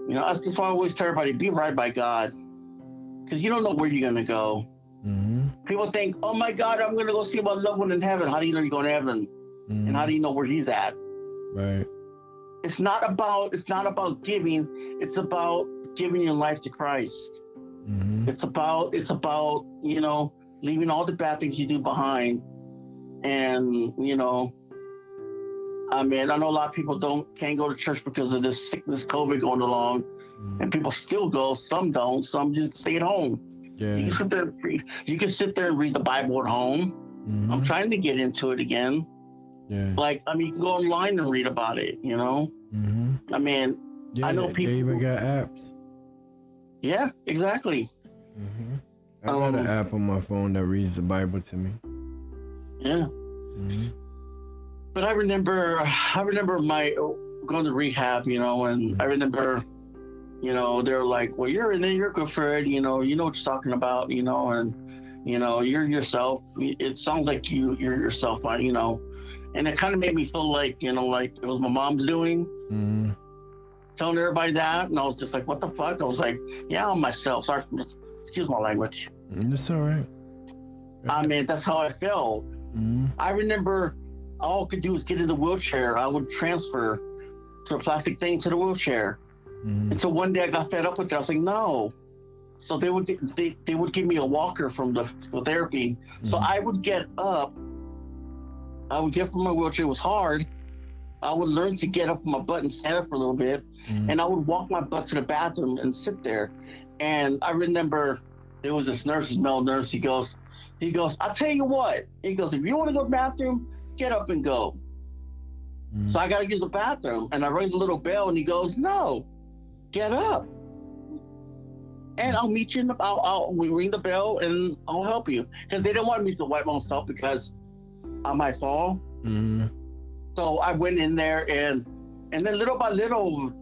You know, that's just why I always tell everybody: be right by God, because you don't know where you're gonna go. People think, "Oh my God, I'm gonna go see my loved one in heaven." How do you know you're going to heaven? And how do you know where he's at? Right. It's not about giving. It's about giving your life to Christ. It's about you know, leaving all the bad things you do behind. And you know, I mean, I know a lot of people can't go to church because of this sickness, COVID going along, and people still go. Some don't. Some just stay at home. Yeah. You can sit there and read the Bible at home. I'm trying to get into it again. Yeah. Like, I mean, you can go online and read about it, you know? I mean, I know people. They even got apps. Yeah, exactly. I got an app on my phone that reads the Bible to me. Yeah. But I remember my going to rehab, you know, and I remember, you know, they're like, well, you're good for it, you know what you're talking about, you know, and, you know, you're yourself. It sounds like you're yourself, you know. And it kind of made me feel like, you know, like it was my mom's doing, telling everybody that. And I was just like, what the fuck? I was like, yeah, I'm myself. Sorry, excuse my language. That's all right. I mean, that's how I felt. I remember all I could do was get in the wheelchair. I would transfer to a plastic thing to the wheelchair. Until one day I got fed up with it. I was like, no. So they would give me a walker from the physical therapy. So I would get up. I would get from my wheelchair. It was hard. I would learn to get up from my butt and stand up for a little bit. And I would walk my butt to the bathroom and sit there. And I remember there was this nurse, this male nurse. He goes, I'll tell you what. He goes, if you want to go to the bathroom, get up and go. So I got to use the bathroom. And I rang the little bell, and he goes, no, get up. And I'll meet you we ring the bell, and I'll help you. Because they didn't want me to wipe myself because I might fall. So I went in there, and then little by little,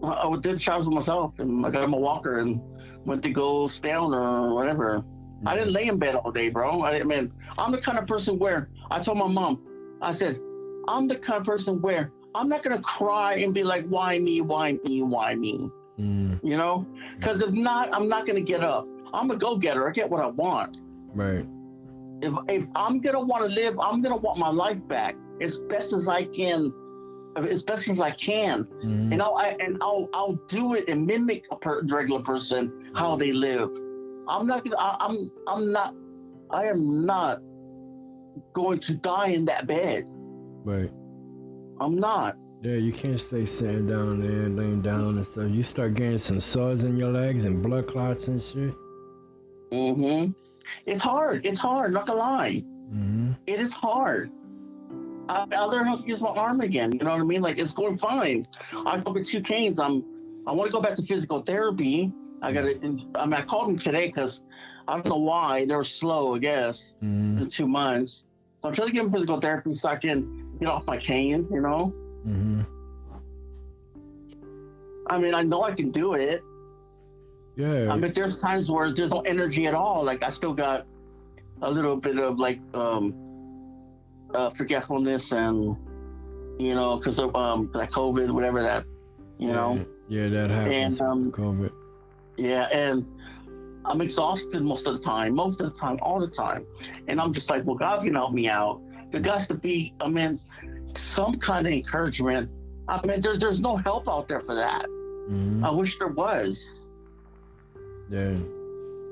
I did showers with myself, and I got him a walker and went to go down or whatever. I didn't lay in bed all day, bro. I'm the kind of person where I told my mom, I said, I'm the kind of person where I'm not gonna cry and be like, why me, why me, why me? You know? Because if not, I'm not gonna get up. I'm a go-getter. I get what I want. Right. If I'm gonna want to live, I'm gonna want my life back as best as I can. And I'll do it and mimic regular person how they live. I am not going to die in that bed. Right. I'm not. Yeah, you can't stay sitting down there, laying down and stuff. You start getting some sores in your legs and blood clots and shit. It's hard. Not gonna lie. It is hard. I learned how to use my arm again. You know what I mean? Like, it's going fine. I go with 2 canes. I want to go back to physical therapy. I called them today because I don't know why they're slow. I guess in 2 months. So I'm trying to get them physical therapy so I can get off my cane. You know. I mean, I know I can do it. Yeah. I mean, there's times where there's no energy at all. Like, I still got a little bit of like forgetfulness, and you know, because of like COVID, whatever that, you know. Yeah, that happens. And COVID. Yeah, and I'm exhausted most of the time, all the time, and I'm just like, well, God's gonna help me out. There has to be, some kind of encouragement. There's no help out there for that. I wish there was. Yeah.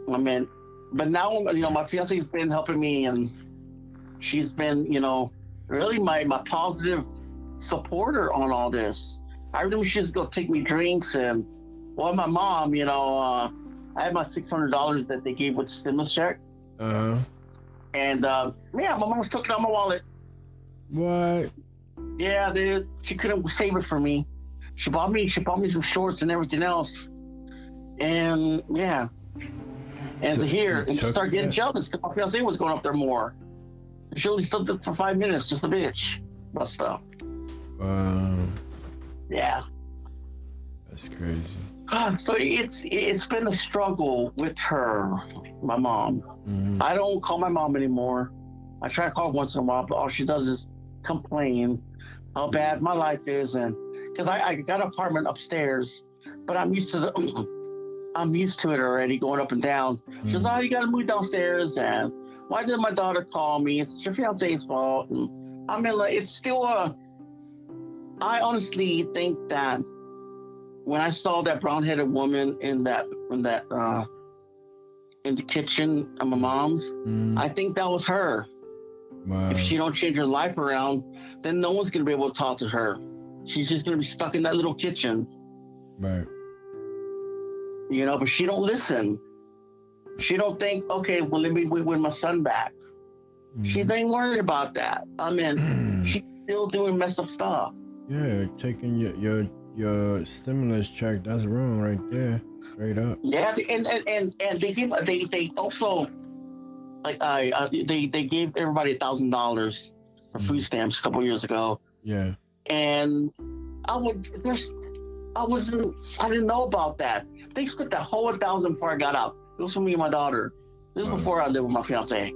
But now, you know, my fiance's been helping me, and she's been, you know, really my positive supporter on all this. I remember she used to go take me drinks, and well, my mom, you know, I had my $600 that they gave with the stimulus check. And yeah, my mom was took it out my wallet. What? Yeah, she couldn't save it for me. She bought me some shorts and everything else. And yeah. And so here, and she started getting jealous because my fiance was going up there more. She only stood there for 5 minutes, just a bitch about stuff. Yeah. That's crazy. So it's been a struggle with her, my mom. I don't call my mom anymore. I try to call her once in a while, but all she does is complain how bad my life is, and because I got an apartment upstairs, but I'm used to it already, going up and down. She goes, oh, you gotta move downstairs, and why did my daughter call me? It's your fiance's fault. And like, it's still I honestly think that when I saw that brown-headed woman in the kitchen at my mom's, I think that was her. Wow. If she don't change her life around, then no one's gonna be able to talk to her. She's just gonna be stuck in that little kitchen. Right. You know, but she don't listen. She don't think, okay, well, let me win my son back. She ain't worried about that. She's still doing messed up stuff. Yeah, taking your stimulus check, that's wrong right there. Straight up. Yeah, and they also, like, they gave everybody $1,000 for food stamps a couple years ago. Yeah. And I didn't know about that. They spent that whole $1,000 before I got out. It was for me and my daughter. This was before I lived with my fiance.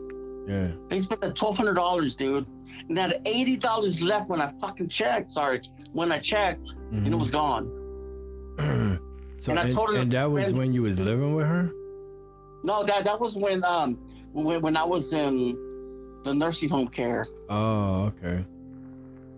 Yeah. They spent that $1,200, dude. And had $80 left when I fucking checked. When I checked, and it was gone. So and I told her. And that was when you was living with her? No, that was when I was in the nursing home care. Oh, okay.